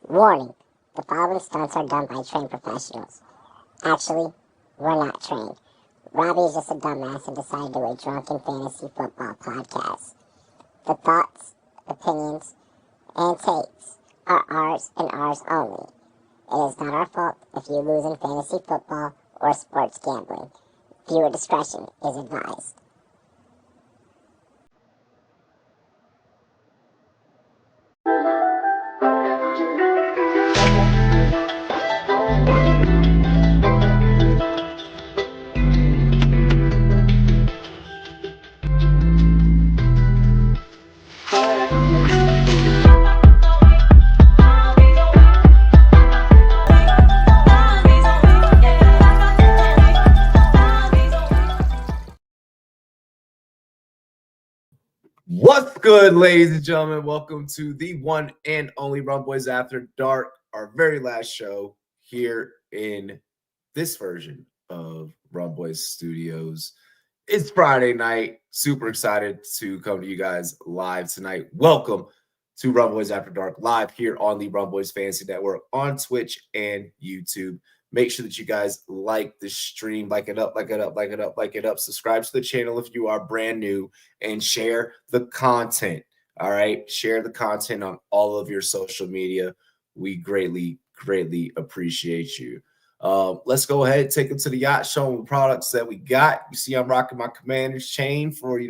Warning, the following stunts are done by trained professionals. Actually, we're not trained. Robbie is just a dumbass and decided to do a drunken fantasy football podcast. The thoughts, opinions, and takes are ours and ours only. It is not our fault if you lose in fantasy football or sports gambling. Viewer discretion is advised. What's good, ladies and gentlemen? Welcome to the one and only Rumboyz After Dark, our very last show here in this version of Rumboyz Studios. It's Friday night. Super excited to come to you guys live tonight. Welcome to Rumboyz After Dark, live here on the Rumboyz Fantasy Network on Twitch and YouTube. Make sure that you guys like the stream, like it up, like it up, like it up, like it up. Subscribe to the channel if you are brand new and share the content. All right. Share the content on all of your social media. We greatly, greatly appreciate you. Let's go ahead and take them to the yacht, show them the products that we got. You see, I'm rocking my Commander's chain for,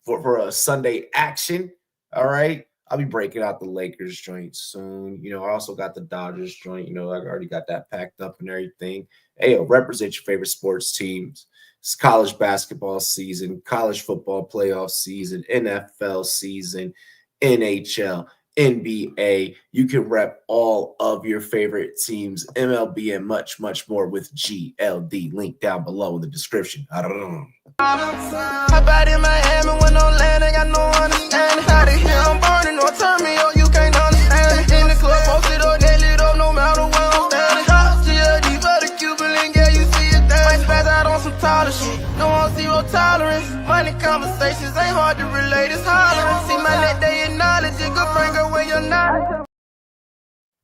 for a Sunday action. All right. I'll be breaking out the Lakers joint soon. I also got the Dodgers joint. I already got that packed up and everything. Hey, represent your favorite sports teams. It's college basketball season, college football playoff season, NFL season, NHL, NBA. You can rep all of your favorite teams, MLB, and much, much more with GLD. Link down below in the description. I don't know. Hop out in Miami when I'm landing, got no understanding. How to hear I'm burning, or turn me on, you can't understand it. In the club, posted up, they lit up, no matter where I'm standing. Drop GLD for the Cuban link, yeah, you see it there. Might spaz out on some taller shit, no on zero tolerance. Money conversations ain't hard to relate, it's hollering. See my net, they acknowledge it, good friend, girl, when you're not.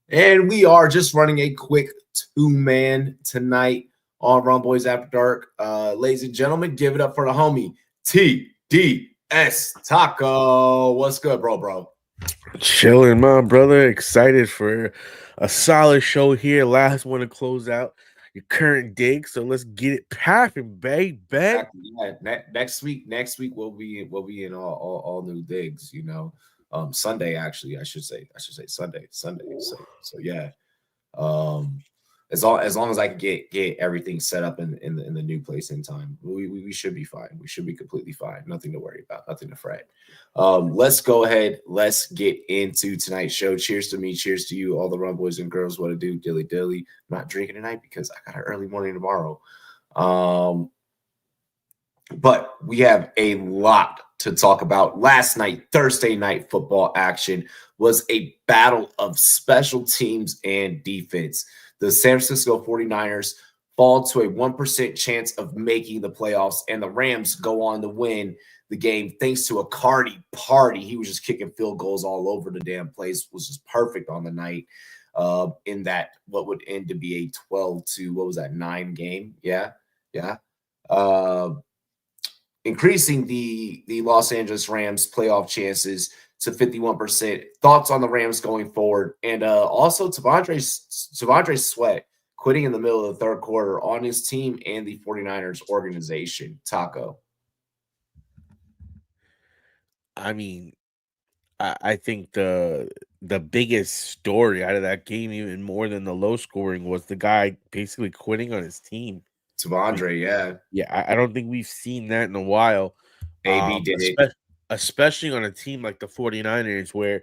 And we are just running a quick two-man tonight on Rumboyz After Dark. Ladies and gentlemen, give it up for the homie TDS Taco. What's good, bro? Chilling, my brother. Excited for a solid show here. Last one to close out your current dig. So let's get it popping, baby. Exactly, yeah. Next week we'll be in all new digs. Sunday actually. I should say Sunday. So yeah. As long as I can get everything set up in the new place in time, we should be fine. We should be completely fine. Nothing to worry about. Nothing to fret. Let's go ahead. Let's get into tonight's show. Cheers to me. Cheers to you, all the Rum boys and girls. What to do? Dilly. I'm not drinking tonight because I got an early morning tomorrow. But we have a lot to talk about. Last night, Thursday night football action was a battle of special teams and defense. The San Francisco 49ers fall to a 1% chance of making the playoffs, and the Rams go on to win the game thanks to a Cardi party. He was just kicking field goals all over the damn place. Was just perfect on the night in that what would end to be a 12-9 game. Yeah. Increasing the Los Angeles Rams playoff chances to 51%. Thoughts on the Rams going forward, and also T'Vondre Sweat quitting in the middle of the third quarter on his team and the 49ers organization. Taco. I mean, I think the biggest story out of that game, even more than the low scoring, was the guy basically quitting on his team. T'Vondre, yeah. I don't think we've seen that in a while. AB did it. Especially on a team like the 49ers, where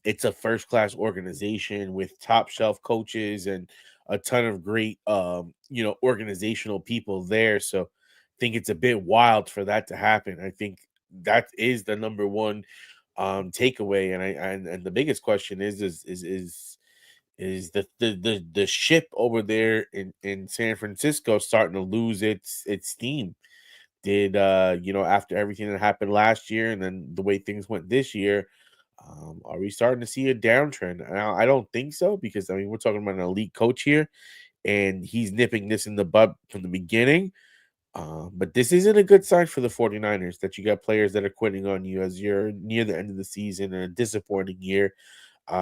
it's a first-class organization with top-shelf coaches and a ton of great, organizational people there. So I think it's a bit wild for that to happen. I think that is the number one takeaway. And the biggest question is the ship over there in San Francisco starting to lose its steam? Did after everything that happened last year and then the way things went this year, Are we starting to see a downtrend? Now, I don't think so, because I mean we're talking about an elite coach here, and he's nipping this in the bud from the beginning. But this isn't a good sign for the 49ers that you got players that are quitting on you as you're near the end of the season and a disappointing year.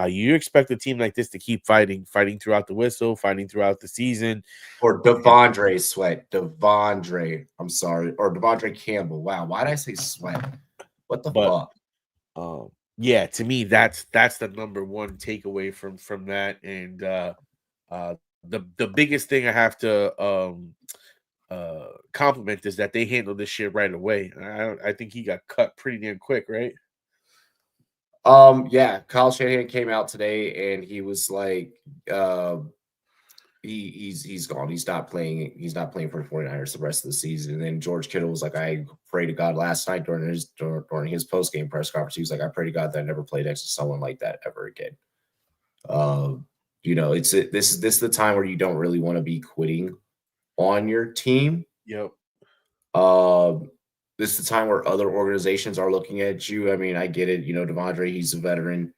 You expect a team like this to keep fighting throughout the whistle, fighting throughout the season. Or Devondre Sweat. I'm sorry. Or Devondre Campbell. Wow. Why did I say Sweat? What the fuck? Yeah, to me, that's the number one takeaway from that. And the biggest thing I have to compliment is that they handled this shit right away. I think he got cut pretty damn quick, right? Yeah, Kyle Shanahan came out today and he was like, he's gone. He's not playing for the 49ers the rest of the season. And then George Kittle was like, I pray to God last night during his post-game press conference. He was like, I pray to God that I never play next to someone like that ever again. This is the time where you don't really want to be quitting on your team. Yep. This is the time where other organizations are looking at you. I mean, I get it. Devondre, he's a veteran.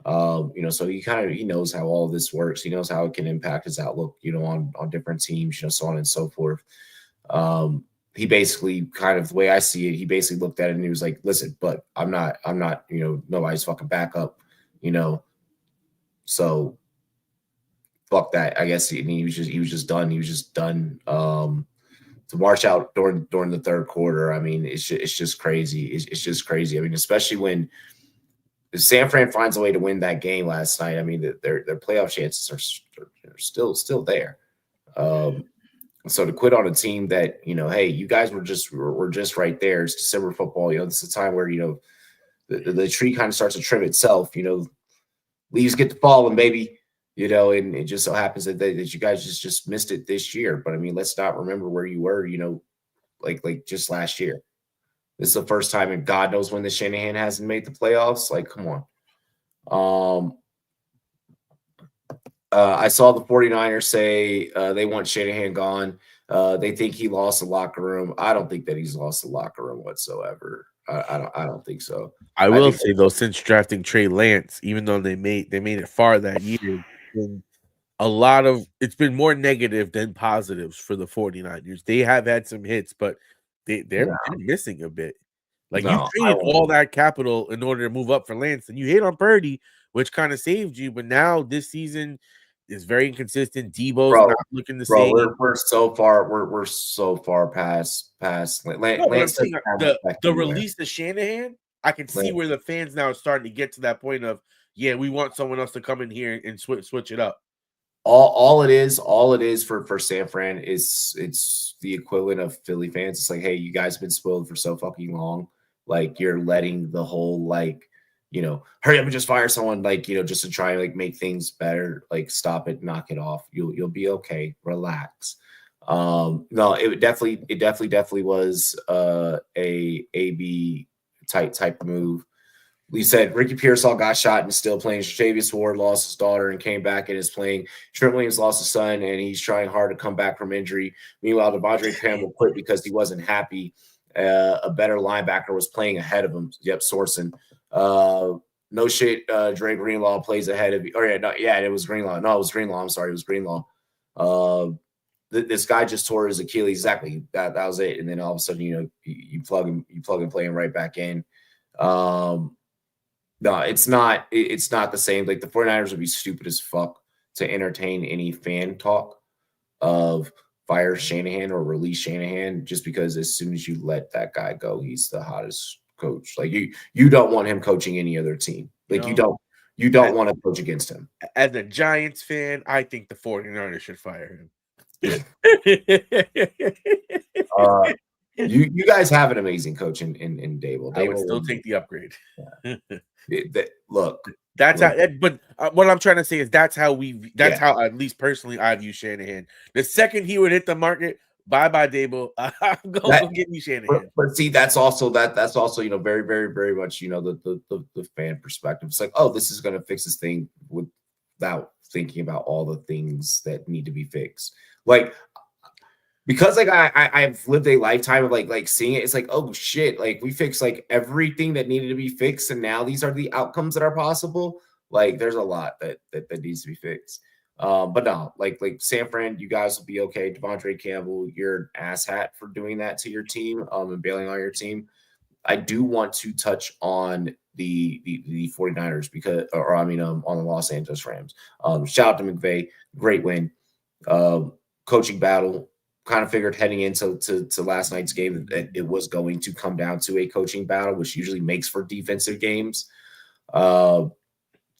So he knows how all of this works. He knows how it can impact his outlook, on different teams, so on and so forth. He basically, kind of the way I see it, he basically looked at it and he was like, listen, but I'm not, nobody's fucking backup, so fuck that. I guess he was just done. He was just done. To march out during the third quarter, I mean, it's just crazy. It's just crazy. I mean, especially when San Fran finds a way to win that game last night. I mean, their playoff chances are still there. So to quit on a team that, hey, you guys were just right there. It's December football. This is a time where the tree kind of starts to trim itself. Leaves get to falling, baby. And it just so happens that you guys just missed it this year. But I mean, let's not remember where you were, like just last year. This is the first time in God knows when the Shanahan hasn't made the playoffs. Like, come on. I saw the 49ers say they want Shanahan gone. They think he lost the locker room. I don't think that he's lost the locker room whatsoever. I don't think so. I will say though, since drafting Trey Lance, even though they made it far that year, it's been more negative than positives for the 49ers. They have had some hits, but they're missing a bit. Like, you traded all that capital in order to move up for Lance, and you hit on Purdy, which kind of saved you. But now this season is very inconsistent. Debo's not looking the same. We're so far past Lance. The release of Shanahan, I can see where the fans now are starting to get to that point of, yeah, we want someone else to come in here and switch it up. All it is for San Fran is it's the equivalent of Philly fans. It's like, hey, you guys have been spoiled for so fucking long. Like, you're letting the whole, like, hurry up and just fire someone, like, just to try and like make things better. Like, stop it, knock it off. You'll be okay. Relax. No, it definitely was a AB type move. Lee said Ricky Pearsall got shot and still playing. Tre'Davious Ward lost his daughter and came back and is playing. Trent Williams lost his son and he's trying hard to come back from injury. Meanwhile, Devondre Campbell quit because he wasn't happy. A better linebacker was playing ahead of him. Yep, Sorsen. No shit. Dre Greenlaw plays ahead of you. Oh yeah, it was Greenlaw. No, it was Greenlaw. I'm sorry, it was Greenlaw. This guy just tore his Achilles. Exactly. That was it. And then all of a sudden, you plug and play him right back in. No, it's not the same. Like, the 49ers would be stupid as fuck to entertain any fan talk of fire Shanahan or release Shanahan, just because as soon as you let that guy go, he's the hottest coach. Like, you don't want him coaching any other team. Like, you don't want to coach against him. As a Giants fan, I think the 49ers should fire him. You guys have an amazing coach in Dable. I would still take the upgrade. Yeah. But what I'm trying to say is that's how how, at least personally, I view Shanahan. The second he would hit the market, bye Dable. I'm going to get me Shanahan. But see, that's also very, very, very much the fan perspective. It's like, oh, this is going to fix this thing without thinking about all the things that need to be fixed. Like, because like I've lived a lifetime of like seeing it. It's like, oh shit, like we fixed like everything that needed to be fixed, and now these are the outcomes that are possible. Like there's a lot that needs to be fixed. But no, like San Fran, you guys will be okay. Devondre Campbell, you're an asshat for doing that to your team, and bailing on your team. I do want to touch on the 49ers because, or I mean, on the Los Angeles Rams. Shout out to McVay, great win. Coaching battle. Kind of figured heading into last night's game that it was going to come down to a coaching battle, which usually makes for defensive games. I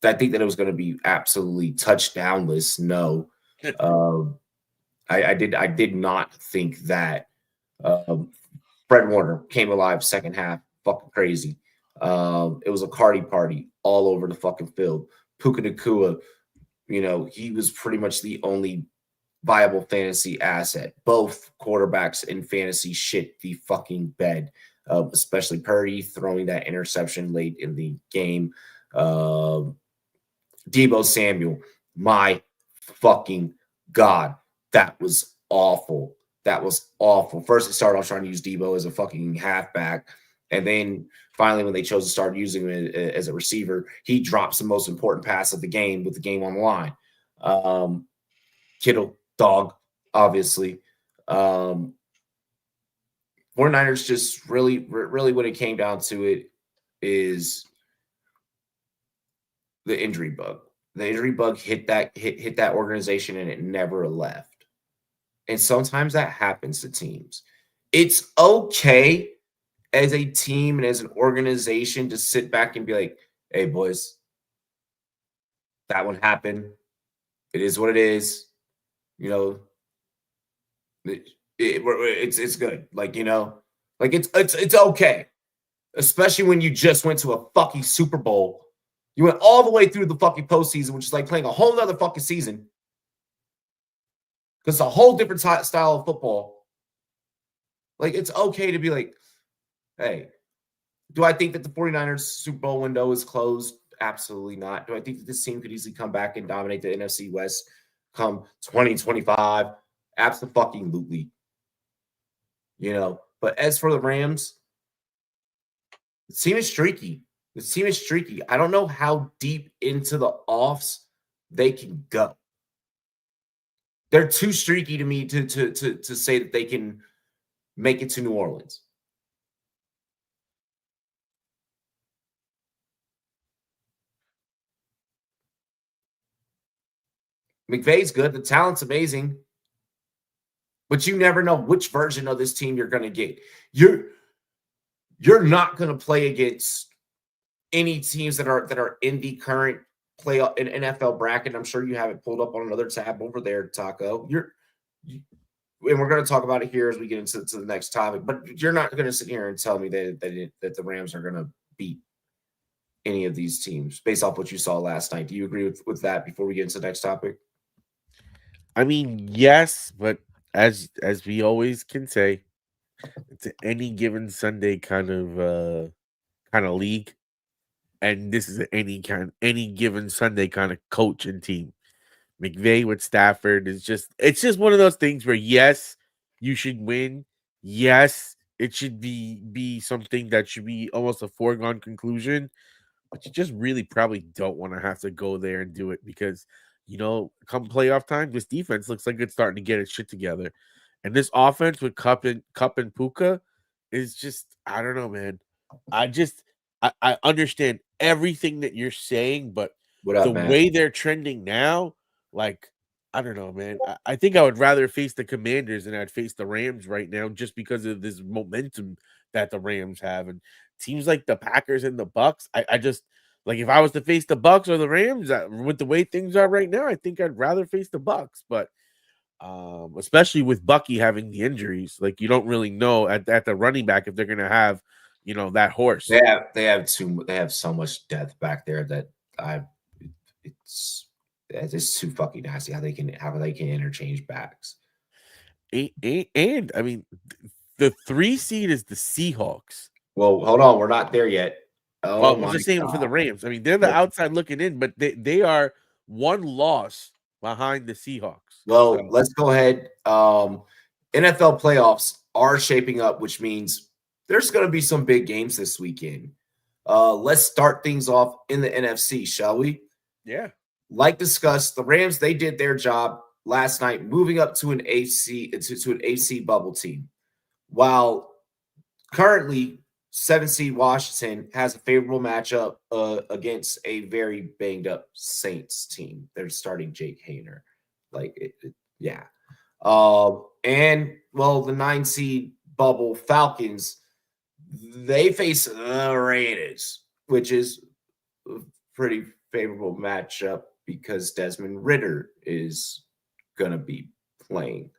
think that it was going to be absolutely touchdownless. No, I did not think that. Fred Warner came alive second half, fucking crazy. It was a Cardi party all over the fucking field. Puka Nacua, he was pretty much the only viable fantasy asset. Both quarterbacks in fantasy shit the fucking bed, especially Purdy throwing that interception late in the game. Deebo Samuel, my fucking God, that was awful. That was awful. First, they started off trying to use Deebo as a fucking halfback. And then finally, when they chose to start using him as a receiver, he drops the most important pass of the game with the game on the line. Kittle, dog, obviously. 49ers just really when it came down to it is the injury bug. The injury bug hit that organization and it never left. And sometimes that happens to teams. It's okay as a team and as an organization to sit back and be like, hey, boys, that one happened. It is what it is. It's good. Like it's okay. Especially when you just went to a fucking Super Bowl. You went all the way through the fucking postseason, which is like playing a whole nother fucking season. Because it's a whole different style of football. Like, it's okay to be like, hey, do I think that the 49ers Super Bowl window is closed? Absolutely not. Do I think that this team could easily come back and dominate the NFC West come 2025? Absolutely. But as for the Rams, the team is streaky. I don't know how deep into the offs they can go. They're too streaky to me to say that they can make it to New Orleans. McVay's good. The talent's amazing. But you never know which version of this team you're going to get. You're not going to play against any teams that are in the current playoff in NFL bracket. I'm sure you have it pulled up on another tab over there, Taco. And we're going to talk about it here as we get into the next topic. But you're not going to sit here and tell me that the Rams are going to beat any of these teams based off what you saw last night. Do you agree with that before we get into the next topic? I mean, yes, but as we always can say, it's any given Sunday kind of league. And this is any given Sunday kind of coach and team. McVay with Stafford it's just one of those things where yes, you should win. Yes, it should be something that should be almost a foregone conclusion, but you just really probably don't want to have to go there and do it because come playoff time, this defense looks like it's starting to get its shit together. And this offense with Cup and Puka is just, I don't know, man. I understand everything that you're saying, but way they're trending now, like, I don't know, man. I think I would rather face the Commanders than I'd face the Rams right now just because of this momentum that the Rams have. And teams like the Packers and the Bucks, I just, like, if I was to face the Bucks or the Rams, with the way things are right now, I think I'd rather face the Bucks. But especially with Bucky having the injuries, like, you don't really know at the running back if they're going to have that horse. They have so much depth back there that it's too fucking nasty how they can interchange backs. And I mean, the 3 seed is the Seahawks. Well, hold on, we're not there yet. I'm just saying for the Rams. I mean, they're the outside looking in, but they are one loss behind the Seahawks. Well, let's go ahead. NFL playoffs are shaping up, which means there's going to be some big games this weekend. Let's start things off in the NFC, shall we? Yeah. Like discussed, the Rams, they did their job last night, moving up to an AC bubble team. While currently 7 seed Washington has a favorable matchup against a very banged up Saints team. They're starting Jake Hayner. Yeah. And well, the 9 seed bubble Falcons, they face the Raiders, which is a pretty favorable matchup because Desmond Ridder is going to be playing.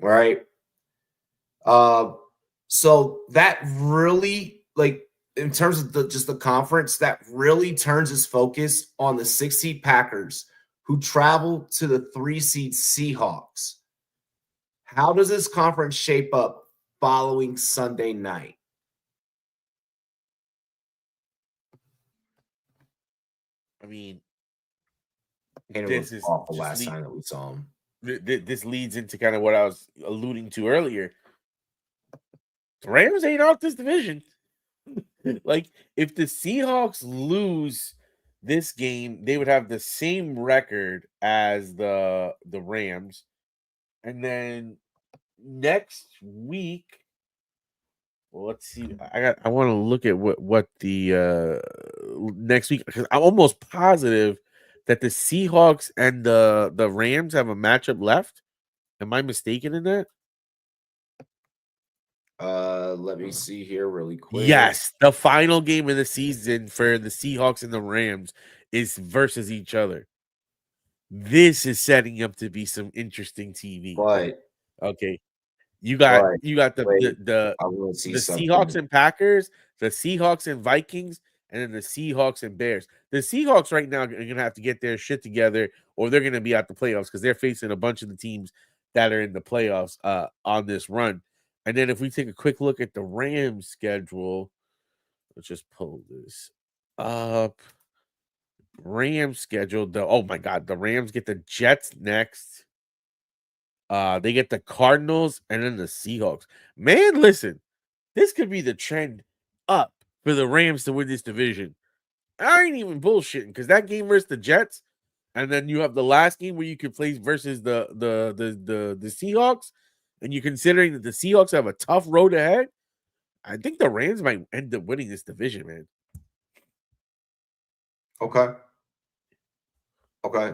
Right? So that really, in terms of the conference, that really turns its focus on the 6 seed Packers, who travel to the 3 seed Seahawks. How does this conference shape up following Sunday night? I mean, This is awful last time that we saw him. This leads into kind of what I was alluding to earlier. The Rams ain't out this division. Like, if the Seahawks lose this game, they would have the same record as the Rams. And then next week, well, let's see. I want to look at what the next week, because I'm almost positive that the Seahawks and the Rams have a matchup left. Am I mistaken in that? Let me see here really quick. Yes, the final game of the season for the Seahawks and the Rams is versus each other. This is setting up to be some interesting TV. But okay, you got the something. Seahawks and Packers, the Seahawks and Vikings, and then the Seahawks and Bears. The Seahawks right now are going to have to get their shit together, or they're going to be out the playoffs because they're facing a bunch of the teams that are in the playoffs on this run. And then if we take a quick look at the Rams schedule, let's just pull this up. Rams schedule. Oh my God, the Rams get the Jets next. They get the Cardinals and then the Seahawks. Man, listen, this could be the trend up for the Rams to win this division. I ain't even bullshitting because that game versus the Jets, and then you have the last game where you could play versus the Seahawks, and you're considering that the Seahawks have a tough road ahead. I think the Rams might end up winning this division, man. Okay.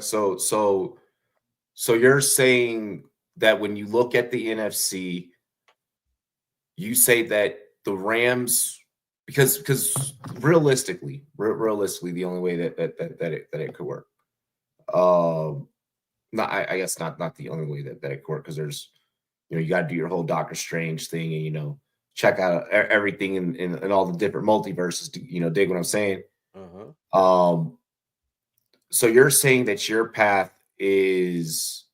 So you're saying that when you look at the NFC, you say that the Rams, because realistically, the only way that it could work, I guess not the only way that it could work, because there's, you got to do your whole Doctor Strange thing and check out everything in all the different multiverses to dig what I'm saying. Uh-huh. So you're saying that your path is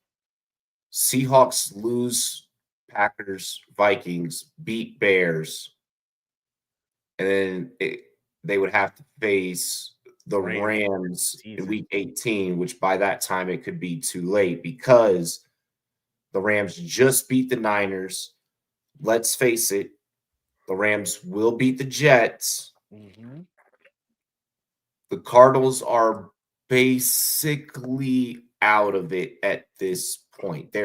Seahawks lose, Packers, Vikings, beat Bears, and then they would have to face the Rams in week 18, which by that time it could be too late because the Rams just beat the Niners. Let's face it, the Rams will beat the Jets. Mm-hmm. The Cardinals are basically out of it at this point. They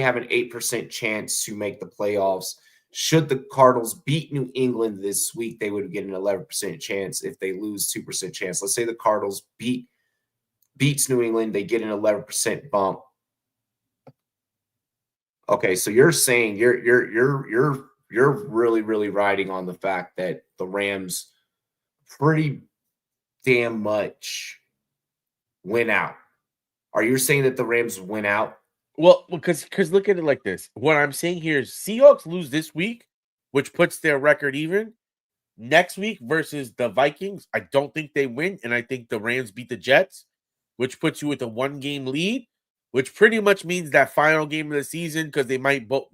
have an 8% chance to make the playoffs. Should the Cardinals beat New England this week, they would get an 11% chance. If they lose, 2% chance. Let's say the Cardinals beats New England, they get an 11% bump. Okay, so you're saying you're really, really riding on the fact that the Rams pretty damn much win out. Are you saying that the Rams win out? Well, because look at it like this. What I'm saying here is Seahawks lose this week, which puts their record even. Next week versus the Vikings, I don't think they win, and I think the Rams beat the Jets, which puts you with a 1-game lead, which pretty much means that final game of the season, because they might both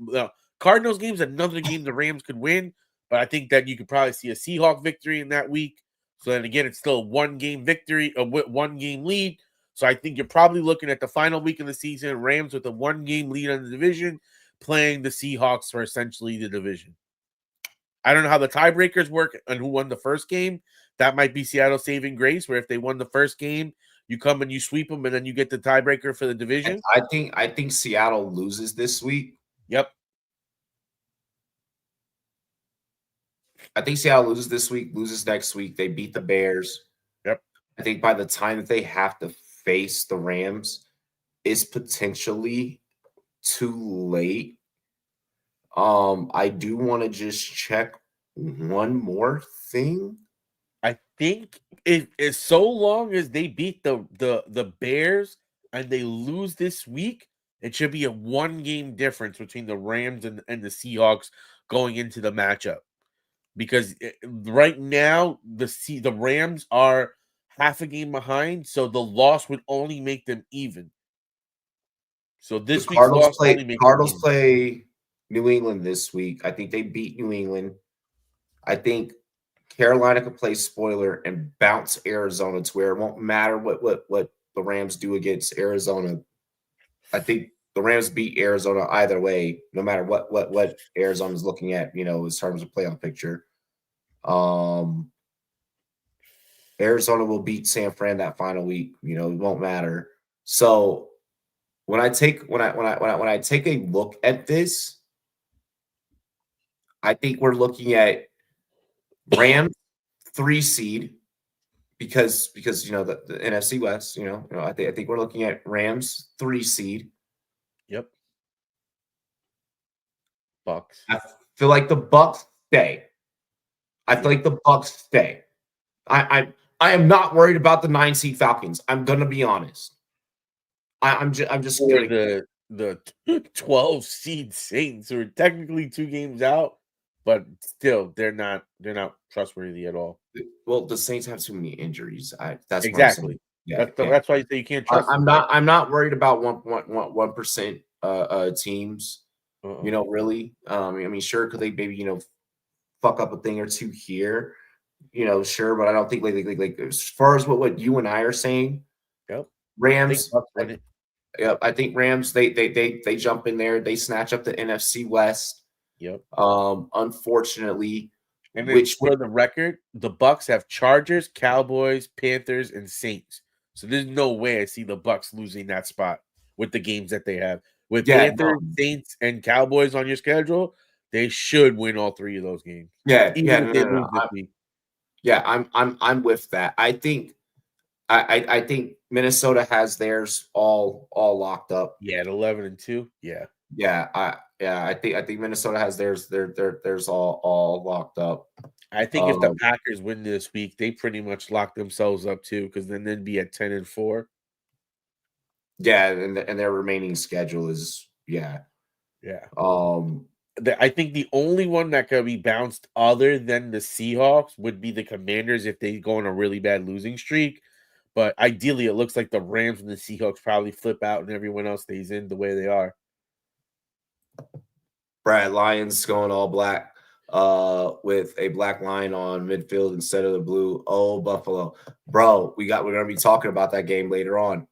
Cardinals game's another game the Rams could win, but I think that you could probably see a Seahawk victory in that week. So then again, it's still a 1-game victory, a 1-game lead. So I think you're probably looking at the final week of the season, Rams with a 1-game lead on the division. playing the Seahawks for essentially the division. I don't know how the tiebreakers work and who won the first game. That might be Seattle saving grace, where if they won the first game, you come and you sweep them, and then you get the tiebreaker for the division. I think Seattle loses this week. Yep. I think Seattle loses this week, loses next week. They beat the Bears. Yep. I think by the time that they have to face the Rams, is potentially too late. I do want to just check one more thing. I think if so long as they beat the Bears and they lose this week, it should be a 1-game difference between the Rams and the Seahawks going into the matchup. Because right now the Rams are half a game behind, so the loss would only make them even. So this The week's Cardinals loss play only makes Cardinals them even. play New England this week. I think they beat New England. I think Carolina could play spoiler and bounce Arizona to where it won't matter what the Rams do against Arizona. I think the Rams beat Arizona either way, no matter what Arizona's looking at, in terms of playoff picture. Arizona will beat San Fran that final week. It won't matter. So when I take a look at this, I think we're looking at Rams 3 seed because the NFC West. I think we're looking at Rams 3 seed. Yep. Bucks. I feel like the Bucks stay. I am not worried about the 9 seed Falcons. I'm gonna be honest. I'm just Or gonna the 12 seed Saints who are technically 2 games out, but still they're not trustworthy at all. Well, the Saints have too many injuries. That's Exactly. what I'm saying. Yeah, that's why you can't trust. I'm not worried about 1% teams. Really. I mean, sure, could they maybe fuck up a thing or two here? Sure, but I don't think like as far as what you and I are saying. Yep. Rams. I think Rams. They jump in there. They snatch up the NFC West. Yep. Unfortunately, and then for the record, the Bucks have Chargers, Cowboys, Panthers, and Saints. So there's no way I see the Bucks losing that spot with the games that they have. With Panthers, Saints, and Cowboys on your schedule, they should win all 3 of those games. Yeah, Even if they lose this week. Yeah, I'm with that. I think Minnesota has theirs all locked up. Yeah, at 11-2. Yeah. I think Minnesota has theirs all locked up. I think if the Packers win this week, they pretty much lock themselves up too, because then they'd be at 10-4. Yeah, and their remaining schedule is Yeah. I think the only one that could be bounced other than the Seahawks would be the Commanders if they go on a really bad losing streak. But ideally, it looks like the Rams and the Seahawks probably flip out and everyone else stays in the way they are. Brad Lyons going all black with a black line on midfield instead of the blue. Oh, Buffalo. Bro, we're going to be talking about that game later on.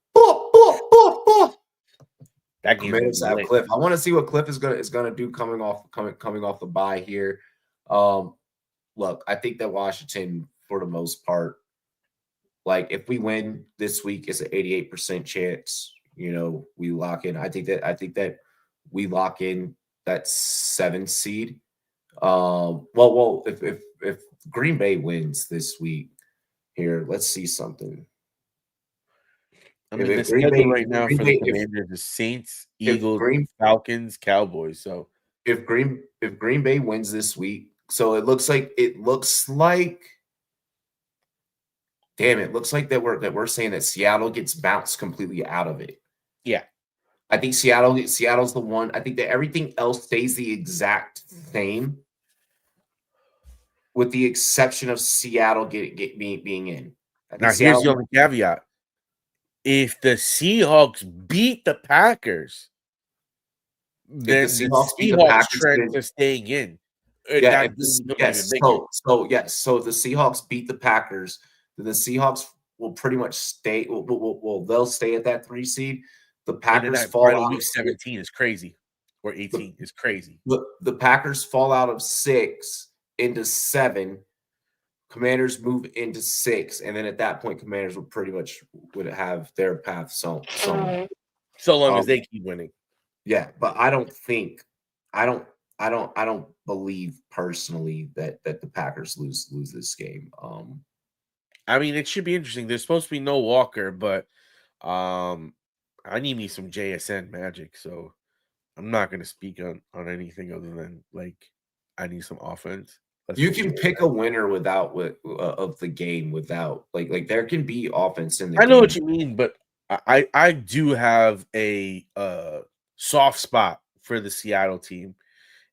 That game is Cliff. I want to see what Cliff is gonna do coming off the bye here. Look, I think that Washington, for the most part, like if we win this week, it's an 88% chance. We lock in. I think that we lock in that 7 seed. Well, if Green Bay wins this week, here, let's see something. I mean, the schedule right now for the Commanders is Saints, Eagles, Falcons, Cowboys. So if Green Bay wins this week, so it looks like we're saying that Seattle gets bounced completely out of it. Yeah. I think Seattle's the one. I think that everything else stays the exact same, with the exception of Seattle being in. Now here's the only caveat. If the Seahawks beat the Packers, then the Seahawks trend to staying in. So if the Seahawks beat the Packers, then the Seahawks will pretty much stay. They'll stay at that 3 seed. The Packers fall out. Week 17 is crazy. or 18. It's crazy. The Packers fall out of 6 into 7. Commanders move into 6, and then at that point, Commanders would have their path so long as they keep winning. Yeah, but I don't believe personally that the Packers lose this game. I mean, it should be interesting. There's supposed to be no Walker, but I need me some JSN magic, so I'm not going to speak on anything other than like I need some offense. You can pick a winner of the game without like there can be offense in the game. I know what you mean, but I do have a soft spot for the Seattle team,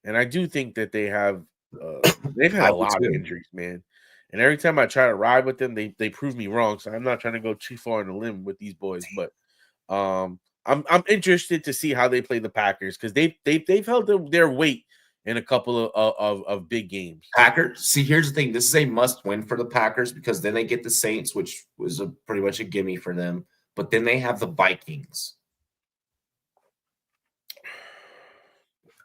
and I do think that they've had a lot of injuries, man. And every time I try to ride with them, they prove me wrong. So I'm not trying to go too far on a limb with these boys, but I'm interested to see how they play the Packers because they've held their weight in a couple of big games. Packers. See, here's the thing. This is a must-win for the Packers because then they get the Saints, which was pretty much a gimme for them. But then they have the Vikings.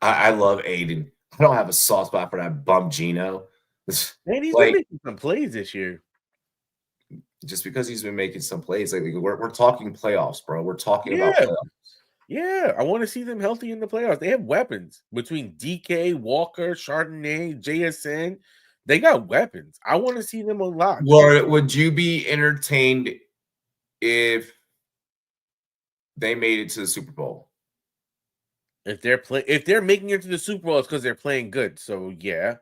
I love Aiden. I don't have a soft spot for that bum Gino. Man, he's been making some plays this year. Just because he's been making some plays, like we're talking playoffs, bro. We're talking about playoffs. Yeah, I want to see them healthy in the playoffs. They have weapons between DK, Walker, Chardonnay, JSN. They got weapons. I want to see them unlocked. Would you be entertained if they made it to the Super Bowl? If they're making it to the Super Bowl, it's because they're playing good. So yeah.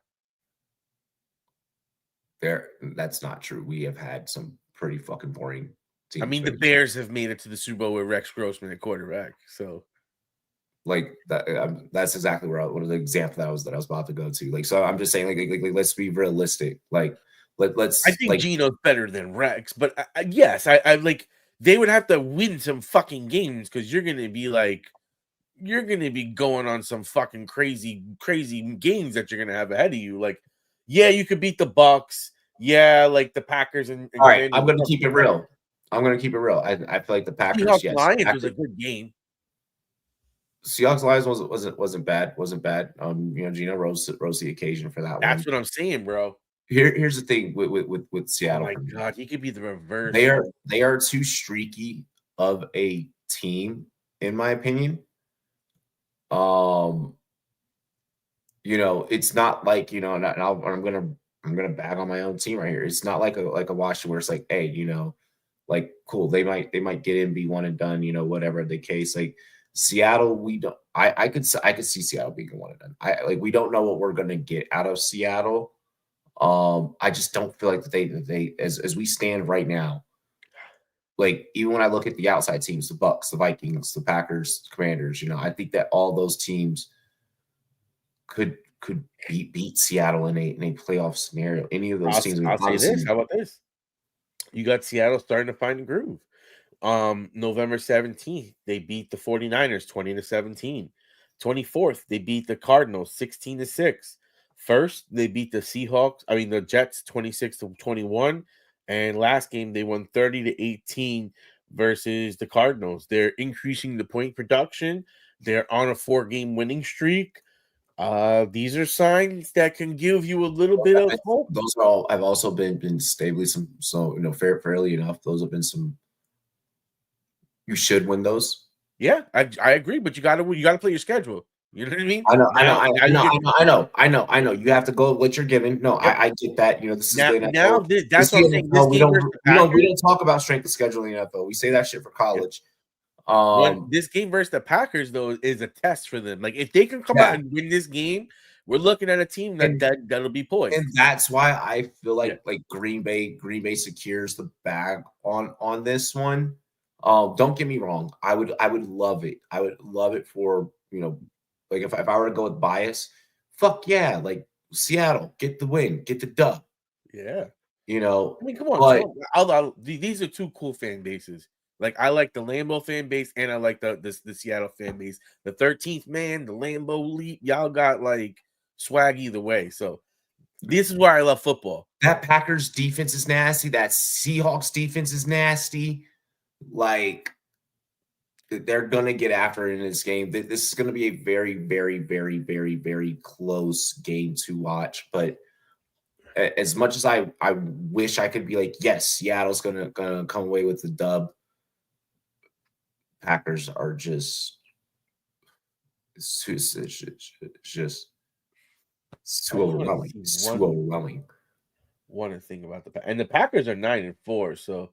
That's not true. We have had some pretty fucking boring teams. I mean, the Bears have made it to the Super Bowl with Rex Grossman at quarterback. So, like that's exactly what the example that I was about to go to. Like, so I'm just saying, like let's be realistic. Like, let's. I think Gino's better than Rex, but yes, I like they would have to win some fucking games because you're gonna be going on some fucking crazy games that you're gonna have ahead of you. Like, yeah, you could beat the Bucks. Yeah, like the Packers and all right, I'm gonna keep it real. I feel like the Packers. Seahawks Lions was a good game. Seahawks Lions wasn't bad. Gino rose the occasion for that. That's what I'm saying, bro. Here's the thing with Seattle. Oh my god, he could be the reverse. They are too streaky of a team, in my opinion. It's not like I'm gonna bag on my own team right here. It's not like a Washington where it's like, hey, like cool, they might get in, be one and done, whatever the case. Like Seattle, we don't. I could see Seattle being a one and done. We don't know what we're gonna get out of Seattle. I just don't feel like that they as we stand right now. Like even when I look at the outside teams, the Bucks, the Vikings, the Packers, the Commanders, I think that all those teams could beat Seattle in a playoff scenario. Any of those teams. I'll say this. How about this? You got Seattle starting to find a groove. November 17th, they beat the 49ers 20-17. 24th, they beat the Cardinals 16-6. First, they beat the Jets 26-21. And last game, they won 30-18 versus the Cardinals. They're increasing the point production. They're on a 4-game winning streak. These are signs that can give you a little bit of hope. Those have also been stably fairly enough. Those have been some. You should win those. Yeah, I agree, but you got to play your schedule. You know what I mean? I know. You have to go what you're given. No, I get that. This is that's what I'm saying. We don't talk about strength of schedule in the NFL. We say that shit for college. This game versus the Packers though is a test for them. Like if they can come out and win this game, we're looking at a team that'll be poised. And that's why I feel like Green Bay secures the bag on this one. Don't get me wrong. I would love it. I would love it for like if I were to go with bias, fuck yeah, like Seattle, get the win, get the dub. Yeah. I mean, come on. These are two cool fan bases. Like I like the Lambeau fan base and I like the Seattle fan base. The 13th man, the Lambeau Leap, y'all got like swag either way. So this is why I love football. That Packers defense is nasty. That Seahawks defense is nasty. Like they're going to get after it in this game. This is going to be a very, very, very, very, very close game to watch. But as much as I wish I could be like, yes, Seattle's gonna come away with the dub, Packers are just it's too overwhelming. It's too overwhelming. One thing about the Packers are 9-4, so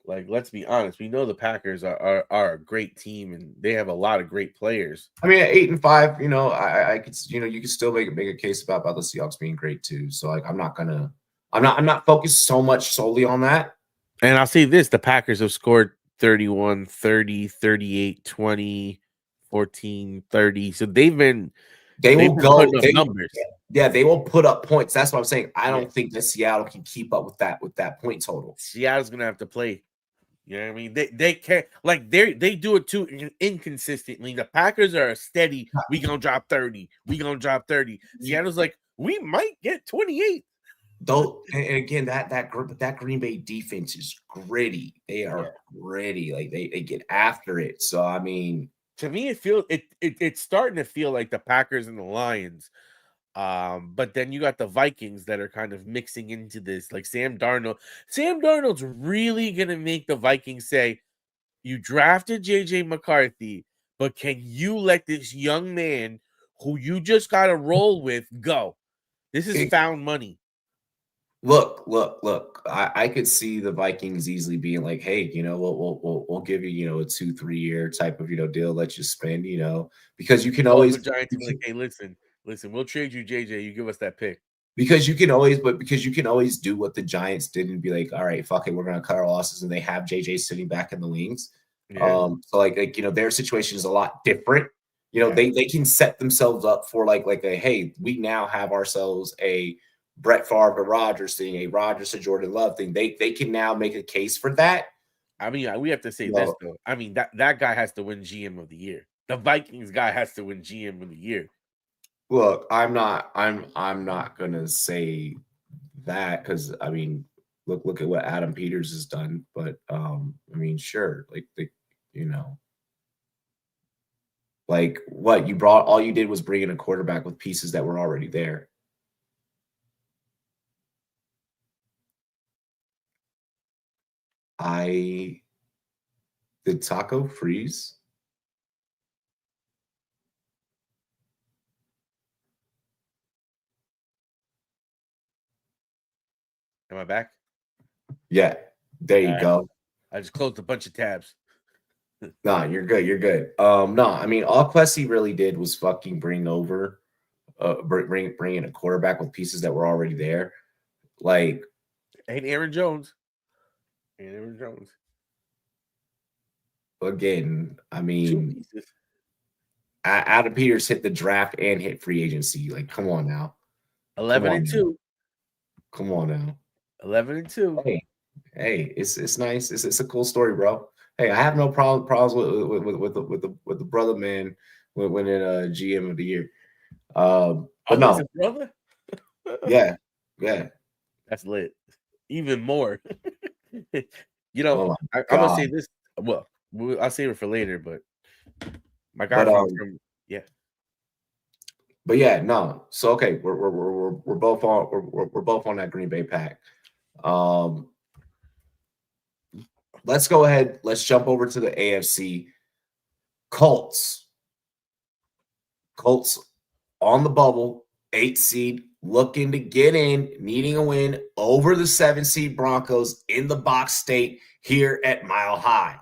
like let's be honest, we know the Packers are a great team and they have a lot of great players. I mean, at 8-5, you know, I could, you know, you can still make a case about the Seahawks being great too. So like, I'm not focused so much solely on that. And I'll say this: the Packers have scored 31, 30, 38, 20, 14, 30. So they will go numbers. Yeah, they will put up points. That's what I'm saying. I don't think that Seattle can keep up with that point total. Seattle's gonna have to play. You know what I mean? They can't, like, they do it too inconsistently. The Packers are steady. We gonna drop 30. We gonna drop 30. Seattle's like, we might get 28. Though, and again, that Green Bay defense is gritty. They are gritty. Like they get after it. So I mean, to me, it's starting to feel like the Packers and the Lions. But then you got the Vikings that are kind of mixing into this, like Sam Darnold. Sam Darnold's really gonna make the Vikings say, you drafted JJ McCarthy, but can you let this young man who you just got to roll with go? This is found money. Look. I could see the Vikings easily being like, hey, you know, we'll give you, you know, a 2-3 year type of, you know, deal, let you spend, you know, because you can always the Giants like, hey, listen, we'll trade you JJ, you give us that pick. Because you can always do what the Giants did and be like, all right, fuck it, we're gonna cut our losses, and they have JJ sitting back in the wings. Yeah. So like you know, their situation is a lot different. You know, they can set themselves up for like a, hey, we now have ourselves a Brett Favre to Rodgers thing, a Rodgers to Jordan Love thing. They can now make a case for that. I mean, we have to say this though. I mean, that guy has to win GM of the year. The Vikings guy has to win GM of the year. Look, I'm not gonna say that because I mean, look at what Adam Peters has done. But I mean, sure, like you know, like what all you did was bring in a quarterback with pieces that were already there. Did Taco freeze? Am I back? Yeah, there you go. I just closed a bunch of tabs. No, you're good. You're good. No, I mean, all Quessy really did was fucking bring in a quarterback with pieces that were already there. Like, and Aaron Jones. Again, I mean, Adam Peters hit the draft and hit free agency. Like, come on now. 11-2. Come on now. 11-2. Hey, it's nice. It's a cool story, bro. Hey, I have no problems with the brother man winning GM of the year. But no, brother. yeah, that's lit. Even more. You know, I'm gonna say this. Well, I'll save it for later. But my guy But yeah, no. So okay, we're both on that Green Bay pack. Let's go ahead. Let's jump over to the AFC. Colts on the bubble, 8 seed, looking to get in, needing a win over the 7 seed Broncos in the box state here at Mile High.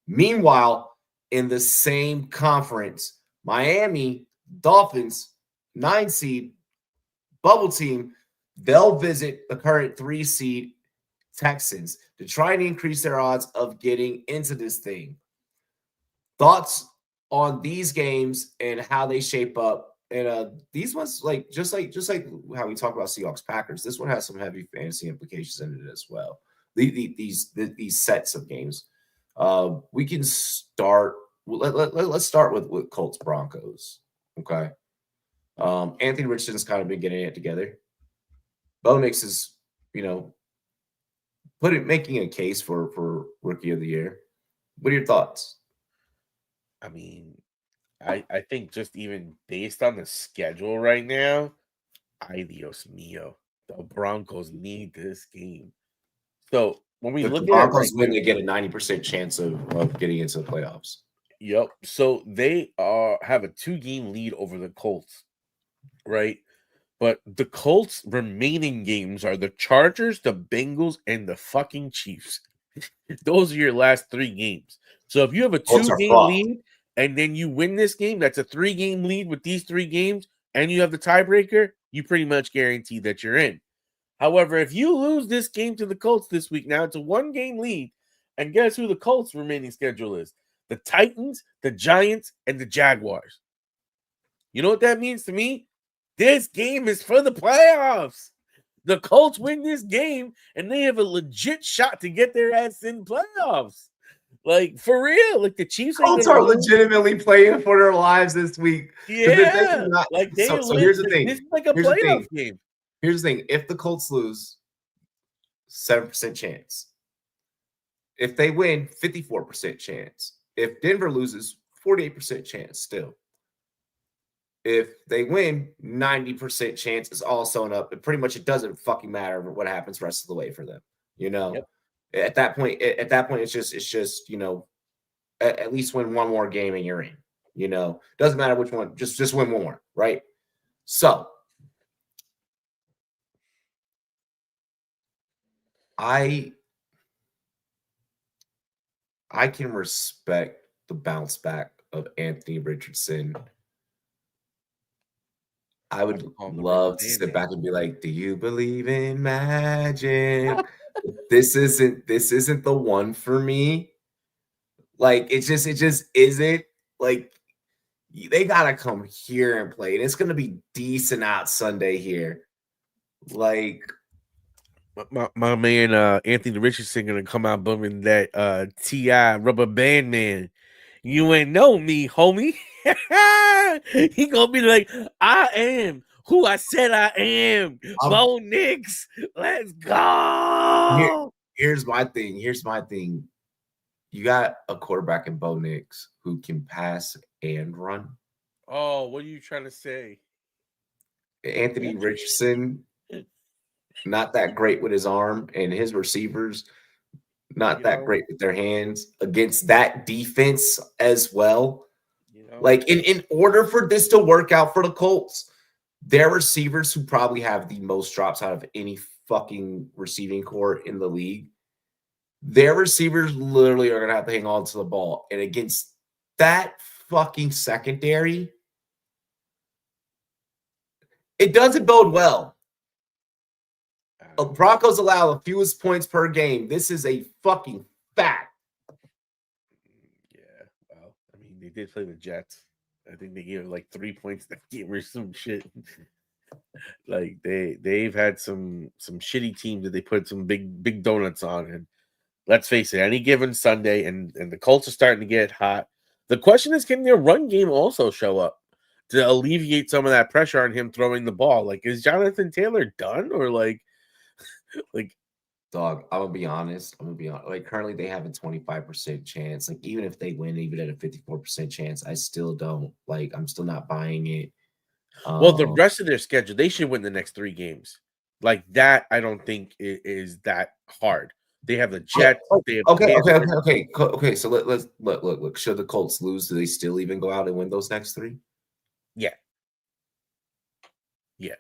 Meanwhile, in the same conference, Miami Dolphins, 9 seed bubble team, they'll visit the current 3 seed Texans to try and increase their odds of getting into this thing. Thoughts on these games and how they shape up? And these ones, just like how we talk about Seahawks Packers, this one has some heavy fantasy implications in it as well. These sets of games. We can start. Let's start with Colts Broncos. Okay. Anthony Richardson's kind of been getting it together. Bo Nix is, making a case for Rookie of the Year. What are your thoughts? I mean, I think just even based on the schedule right now, ay Dios mío, the Broncos need this game. So when we If the look at it right Broncos win, now, they get a 90% chance of getting into the playoffs. yep. So they have a 2-game lead over the Colts, right? But the Colts' remaining games are the Chargers, the Bengals, and the fucking Chiefs. Those are your last 3 games. So if you have a Colts are 2-game fucked. lead and then you win this game, that's a 3-game lead with these 3 games, and you have the tiebreaker, you pretty much guarantee that you're in. However, if you lose this game to the Colts this week, now it's a 1-game lead, and guess who the Colts' remaining schedule is? The Titans, the Giants, and the Jaguars. You know what that means to me? This game is for the playoffs. The Colts win this game, and they have a legit shot to get their ass in playoffs. Like, for real. Like, the Chiefs Colts are legitimately playing for their lives this week. Yeah. So here's the thing. This is like a playoff game. Here's the thing. If the Colts lose, 7% chance. If they win, 54% chance. If Denver loses, 48% chance still. If they win, 90% chance is all sewn up. And pretty much it doesn't fucking matter what happens the rest of the way for them. You know, Yep. At that point, it's just, you know, at least win one more game and you're in. You know, doesn't matter which one, just win one more, right? So I can respect the bounce back of Anthony Richardson. I would love to sit back and be like, "Do you believe in magic?" This isn't the one for me. Like it just isn't. Like they gotta come here and play. And it's gonna be decent out Sunday here. Like my man Anthony Richardson gonna come out booming that T.I. Rubber Band Man. You ain't know me, homie. He gonna be like, I am who I said I am. Bo Nix, let's go. Here's my thing. You got a quarterback in Bo Nix who can pass and run. Oh, what are you trying to say? Anthony Richardson, not that great with his arm, and his receivers, not that great with their hands against that defense as well. Like in order for this to work out for the Colts, their receivers who probably have the most drops out of any fucking receiving core in the league, their receivers literally are going to have to hang on to the ball. And against that fucking secondary, it doesn't bode well. Broncos allow the fewest points per game. This is a fucking fact. Yeah, well, I mean, they did play the Jets. I think they gave like 3 points that game or some shit. Like they've had some shitty teams that they put some big donuts on. And let's face it, any given Sunday, and the Colts are starting to get hot. The question is, can their run game also show up to alleviate some of that pressure on him throwing the ball? Like, is Jonathan Taylor done, or like dog? I'm gonna be honest. Like currently, they have a 25% chance. Like even if they win, even at a 54% chance, I still don't like. I'm still not buying it. Well, the rest of their schedule, they should win the next 3 games. Like that, I don't think is that hard. They have the Jets. They have Okay. So let's look. Should the Colts lose, do they still even go out and win those next 3? Yeah.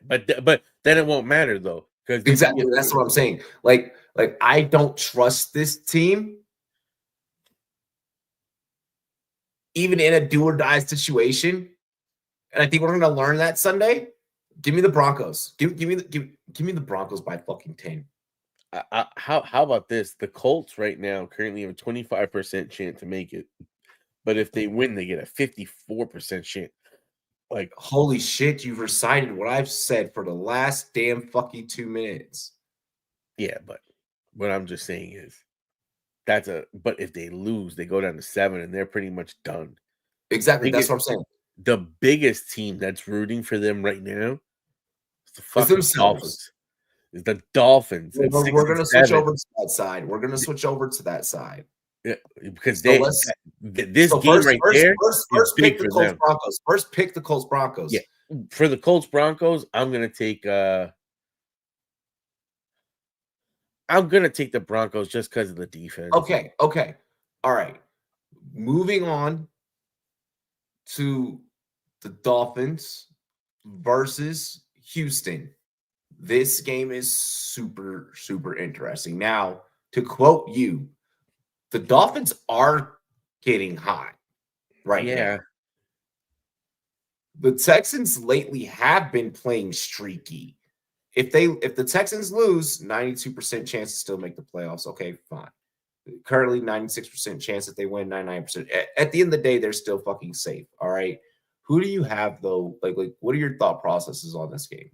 But then it won't matter though, because exactly that's what I'm saying. Like I don't trust this team, even in a do or die situation. And I think we're going to learn that Sunday. Give me the Broncos. Give me the Broncos by fucking 10. How about this? The Colts right now currently have a 25% chance to make it, but if they win, they get a 54% chance. Like, holy shit! You've recited what I've said for the last damn fucking 2 minutes. Yeah, but what I'm just saying is but if they lose, they go down to 7, and they're pretty much done. Exactly, that's what I'm saying. The biggest team that's rooting for them right now is the fucking Dolphins. Is the Dolphins. We're going to switch over to that side. because So this game right there is big pick the for Colts them. Broncos. First pick the Colts Broncos. Yeah, for the Colts Broncos, I'm gonna take the Broncos just because of the defense. Okay. All right. Moving on to the Dolphins versus Houston. This game is super, super interesting. Now, to quote you, the Dolphins are getting hot right now. The Texans lately have been playing streaky. If the Texans lose, 92% chance to still make the playoffs. Okay, fine. Currently 96% chance that they win, 99%. At the end of the day, they're still fucking safe. All right. Who do you have though? Like what are your thought processes on this game?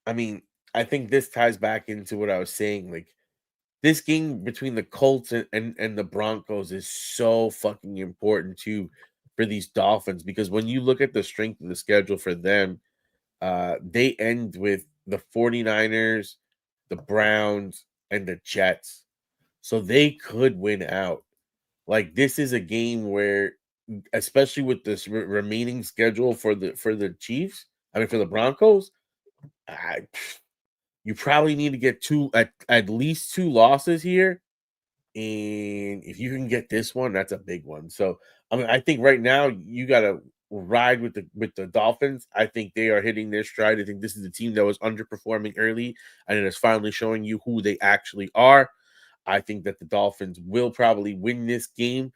I mean, I think this ties back into what I was saying. Like, this game between the Colts and the Broncos is so fucking important too for these Dolphins, because when you look at the strength of the schedule for them, they end with the 49ers, the Browns, and the Jets. So they could win out. Like, this is a game where, especially with this remaining schedule for the Chiefs, for the Broncos, you probably need to get at least 2 losses here. And if you can get this one, that's a big one. So I think right now you gotta ride with the Dolphins. I think they are hitting their stride. I think this is a team that was underperforming early, and it is finally showing you who they actually are. I think that the Dolphins will probably win this game,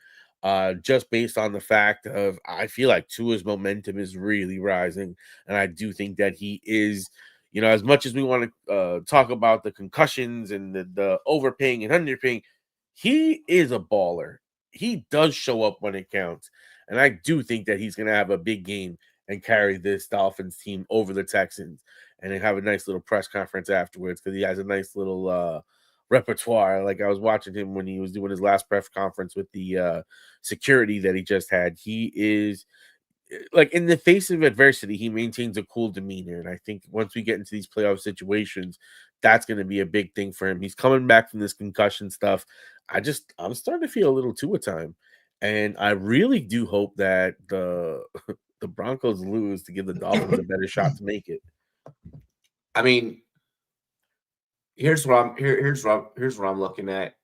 just based on the fact of, I feel like Tua's momentum is really rising, and I do think that he is. As much as we want to talk about the concussions and the overpaying and underpaying, he is a baller. He does show up when it counts. And I do think that he's going to have a big game and carry this Dolphins team over the Texans, and then have a nice little press conference afterwards, because he has a nice little repertoire. Like, I was watching him when he was doing his last press conference with the security that he just had. He is, like, in the face of adversity, he maintains a cool demeanor. And I think once we get into these playoff situations, that's going to be a big thing for him. He's coming back from this concussion stuff. I'm starting to feel a little Tua time. And I really do hope that the Broncos lose to give the Dolphins a better shot to make it. I mean, here's what I'm looking at.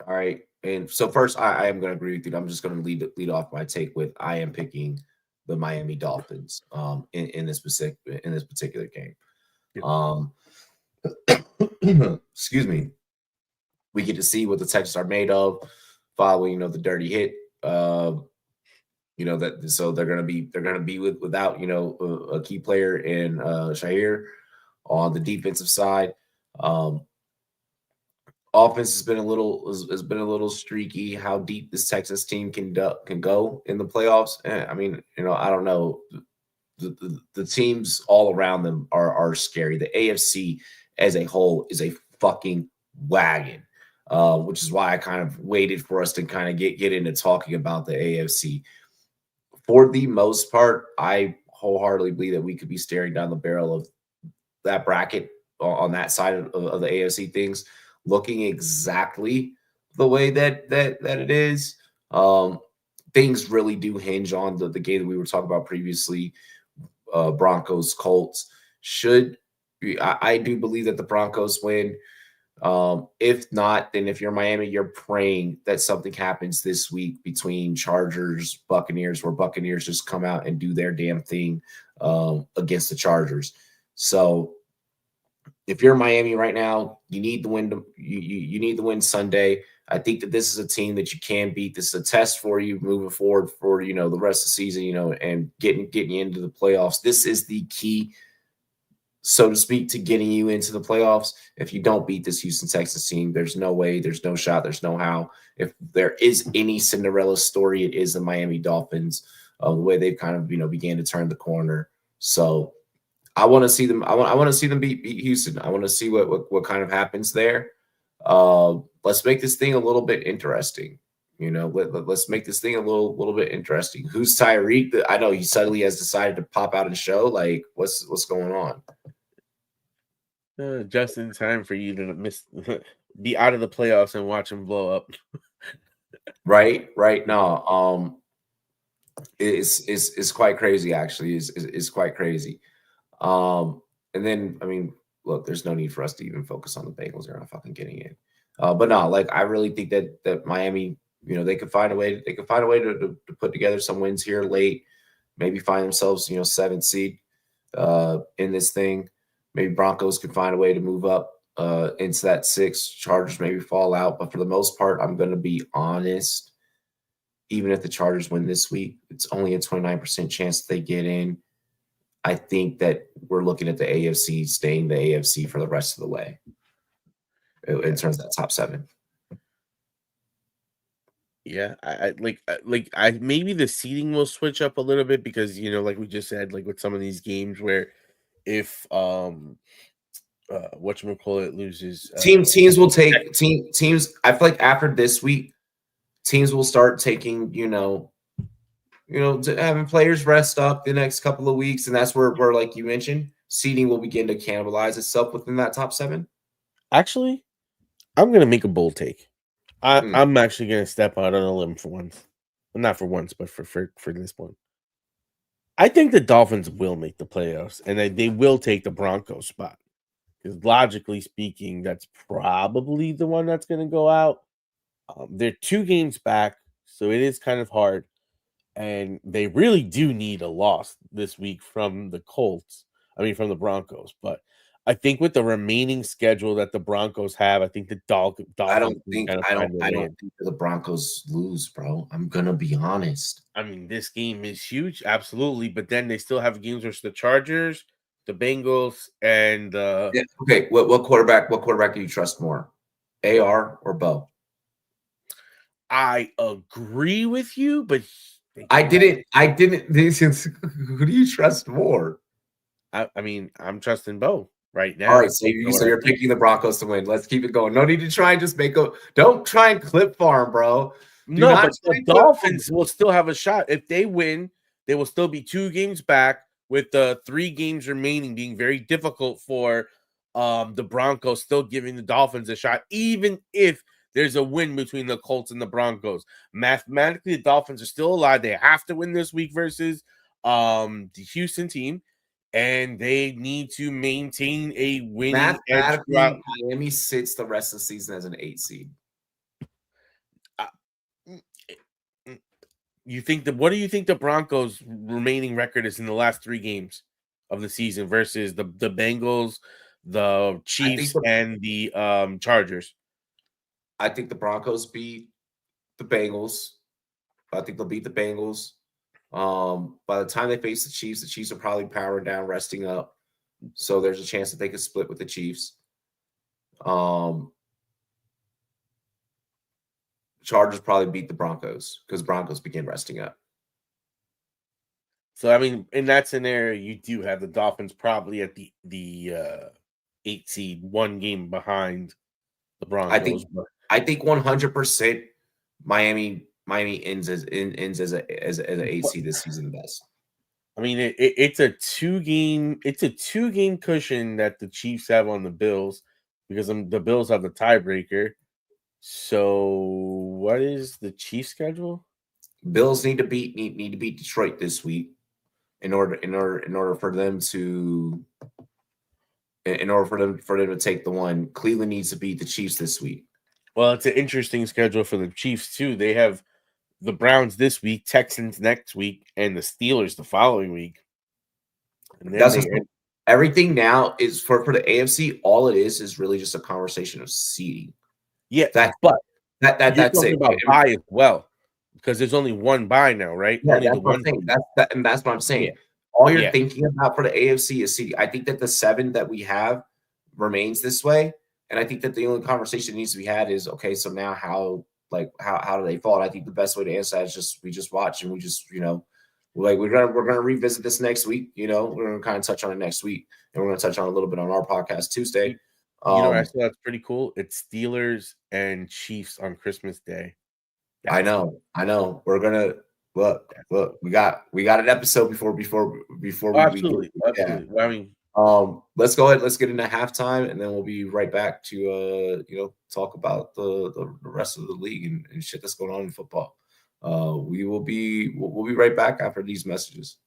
All right. And so first, I am going to agree with you. I'm just going to lead off my take with, I am picking the Miami Dolphins in this particular game. Excuse me. We get to see what the Texans are made of following, the dirty hit. So they're going to be without, a key player in Shahir on the defensive side. Offense has been a little streaky. How deep this Texas team can go in the playoffs? I mean, I don't know. The teams all around them are scary. The AFC as a whole is a fucking wagon, which is why I kind of waited for us to kind of get into talking about the AFC. For the most part, I wholeheartedly believe that we could be staring down the barrel of that bracket on that side of the AFC things, looking exactly the way that it is. Things really do hinge on the game that we were talking about previously, Broncos, Colts. I do believe that the Broncos win. If not, then if you're Miami, you're praying that something happens this week between Chargers, Buccaneers, where Buccaneers just come out and do their damn thing against the Chargers. So if you're Miami right now, you need the win. You need the win Sunday. I think that this is a team that you can beat. This is a test for you moving forward for the rest of the season, and getting you into the playoffs. This is the key, so to speak, to getting you into the playoffs. If you don't beat this Houston Texans team, there's no way, there's no shot, there's no how. If there is any Cinderella story, it is the Miami Dolphins, the way they've kind of began to turn the corner. So I want to see them. I want to see them beat Houston. I want to see what kind of happens there. Let's make this thing a little bit interesting. Let's make this thing a little bit interesting. Who's Tyreek? I know he suddenly has decided to pop out and show. Like, what's going on? Just in time for you to be out of the playoffs and watch him blow up. Right. No, it's quite crazy. Actually, is quite crazy. And then I mean, look, there's no need for us to even focus on the Bengals. They're not fucking getting in. But no, like I really think that Miami, they could find a way. They could find a way to put together some wins here late. Maybe find themselves, 7th seed in this thing. Maybe Broncos could find a way to move up into that 6. Chargers maybe fall out, but for the most part, I'm going to be honest. Even if the Chargers win this week, it's only a 29% chance that they get in. I think that we're looking at the AFC staying the AFC for the rest of the way in terms of that top 7. Yeah, I maybe the seeding will switch up a little bit because like we just said, like with some of these games where if whatchamacallit loses teams will take teams. I feel like after this week, teams will start taking having players rest up the next couple of weeks, and that's where like you mentioned, seeding will begin to cannibalize itself within that top 7. Actually, I'm gonna make a bold take. I'm actually gonna step out on a limb for once. Well, not for once, but for this one. I think the Dolphins will make the playoffs, and they will take the Broncos spot. Because logically speaking, that's probably the one that's gonna go out. They're 2 games back, so it is kind of hard. And they really do need a loss this week from the Colts. I mean, from the Broncos. But I think with the remaining schedule that the Broncos have, I think the Dolphins. I don't think the Broncos lose, bro. I'm gonna be honest. I mean, this game is huge, absolutely. But then they still have games versus the Chargers, the Bengals, and okay. What quarterback? What quarterback do you trust more, AR or Bo? I agree with you, but I didn't. Who do you trust more? I mean, I'm trusting Bo right now. All right, so you're picking the Broncos to win. Let's keep it going. No need to try and just don't try and clip farm, bro. But the Dolphins will still have a shot. If they win, they will still be 2 games back with the 3 games remaining being very difficult for the Broncos, still giving the Dolphins a shot, even if there's a win between the Colts and the Broncos. Mathematically, the Dolphins are still alive. They have to win this week versus the Houston team, and they need to maintain a winning edge. Miami sits the rest of the season as an 8 seed. What do you think the Broncos' remaining record is in the last 3 games of the season versus the Bengals, the Chiefs, and the Chargers? I think the Broncos beat the Bengals. I think they'll beat the Bengals. By the time they face the Chiefs are probably powering down, resting up. So there's a chance that they could split with the Chiefs. Chargers probably beat the Broncos because Broncos begin resting up. So I mean, in that scenario, you do have the Dolphins probably at the 8 seed, 1 game behind the Broncos. I think 100% Miami ends as an 8 seed this season best. I mean, it's a 2-game cushion that the Chiefs have on the Bills because the Bills have the tiebreaker. So what is the Chiefs schedule? Bills need to beat Detroit this week in order for them to take the one. Cleveland needs to beat the Chiefs this week. Well, it's an interesting schedule for the Chiefs too. They have the Browns this week, Texans next week, and the Steelers the following week. And then everything now is for the AFC. All it is really just a conversation of seeding. Yeah, that's it. About bye as well, because there's only 1 bye now, right? Yeah, only that's what I'm saying. That's what I'm saying. Yeah. All you're thinking about for the AFC is seeding. I think that the 7 that we have remains this way. And I think that the only conversation that needs to be had is, okay, so now how do they fall? And I think the best way to answer that is we just watch and we just, we're gonna revisit this next week. We're gonna kind of touch on it next week, and we're gonna touch on it a little bit on our podcast Tuesday. Actually, that's pretty cool. It's Steelers and Chiefs on Christmas Day. I know. We're gonna look. We got an episode before we. Absolutely. Yeah. I mean, Let's go ahead. Let's get into halftime, and then we'll be right back to talk about the rest of the league and shit that's going on in football. We'll be right back after these messages.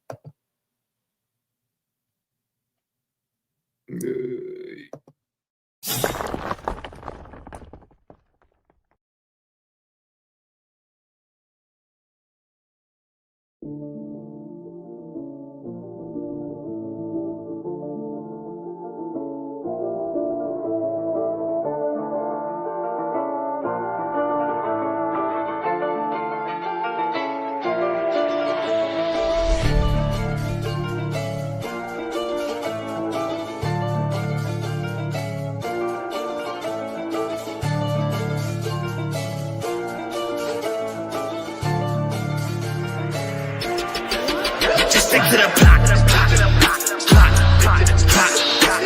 Just stick to the plot.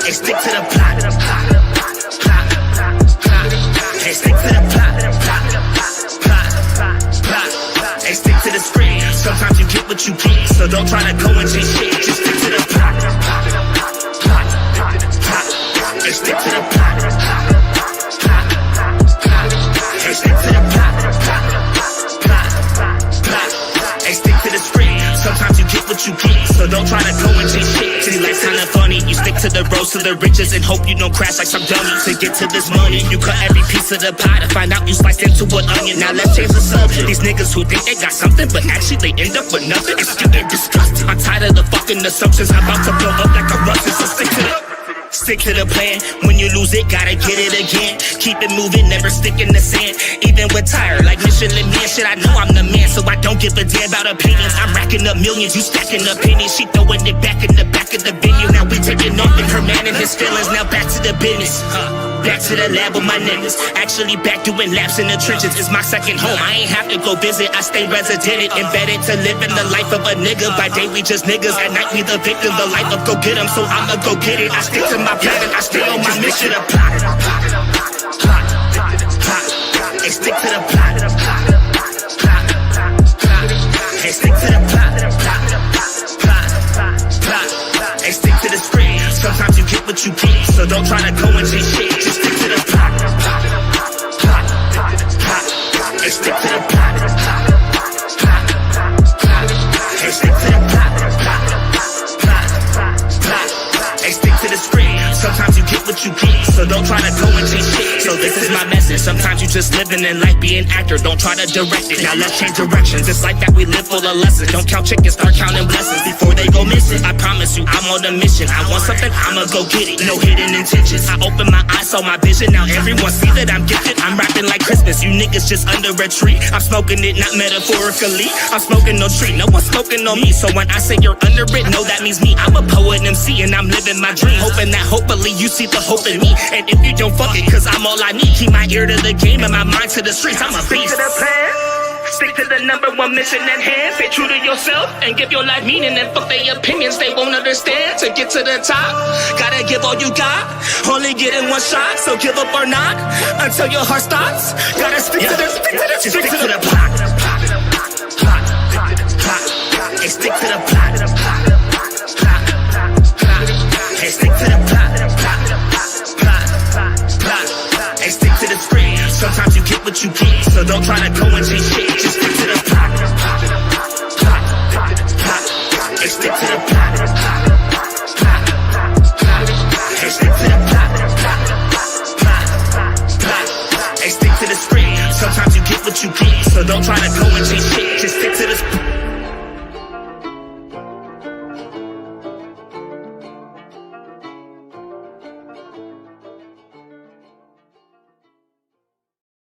Hey, stick to the plot. Hey, stick to the plot. Hey, stick to the script. Sometimes you get what you get, so don't try to go and chase shit. Just stick to the plot. Hey, stick to the plot. Hey, stick to the plot. Hey, stick to the script. Sometimes you get what you get, so don't try to go and chase shit. See, life's kinda funny. You stick to the road to the riches and hope you don't crash like some dummy. To get to this money, you cut every piece of the pie to find out you sliced into an onion. Now let's change the subject. These niggas who think they got something, but actually they end up with nothing. It's getting disgusting. I'm tired of the fucking assumptions. I'm about to blow up like a Russian, so stick to the plan. When you lose it, gotta get it again. Keep it moving, never stick in the sand. Even with tired, like Michelin man, shit, I know I'm the man, so I don't give a damn about opinions. I'm racking up millions, you stacking up pennies. She throwing it back in the back of the venue. Now we taking off in her man and his feelings. Now back to the business. Back to the lab with my niggas. Actually back doing laps in the trenches. It's my second home. I ain't have to go visit. I stay resident, embedded to live in the life of a nigga. By day we just niggas. At night we the victim. The life of go get 'em, so I'ma go get it. I stick to my plan and I stay on my mission. Hey, stick to the plot. Hey, stick to the plot. Hey, stick to the script. Sometimes you get what you get, so don't try to go and chase shit. Just stick to the plot. Hey, stick to the plot. Hey, stick to the plot. Hey, stick to the script. Sometimes you get what you get, so don't try to go and chase shit. So this is my message. Sometimes you just living in life, be an actor. Don't try to direct it. Now let's change directions. It's like that we live full of lessons. Don't count chickens, start counting blessings before they go missing. I promise you, I'm on a mission. I want something, I'ma go get it. No hidden intentions. I open my eyes, saw my vision. Now everyone see that I'm gifted. I'm rapping like Christmas. You niggas just under a tree. I'm smoking it, not metaphorically. I'm smoking no tree. No one's smoking on me. So when I say you're under it, no, that means me. I'm a poet MC and I'm living my dream. Hoping that hopefully you see the hope in me. And if you don't fuck it, cause I'm all I need. Keep my ear to the game and my mind to the streets. I'm a beast. Stick to the plan. Stick to the number one mission at hand. Stay true to yourself and give your life meaning. And fuck their opinions, they won't understand. To get to the top, gotta give all you got. Only getting one shot, so give up or not until your heart stops. Gotta stick to the plot. Hey, stick to the plot. Hey, stick to the plot. Hey, stick to the script. Sometimes you get what you get, so don't try to go and chase shit. Just stick to the plot. Hey, stick to the plot. Hey, stick to the plot. Hey, stick to the script. Sometimes you get what you get, so don't try to go and chase shit. Just stick to the script.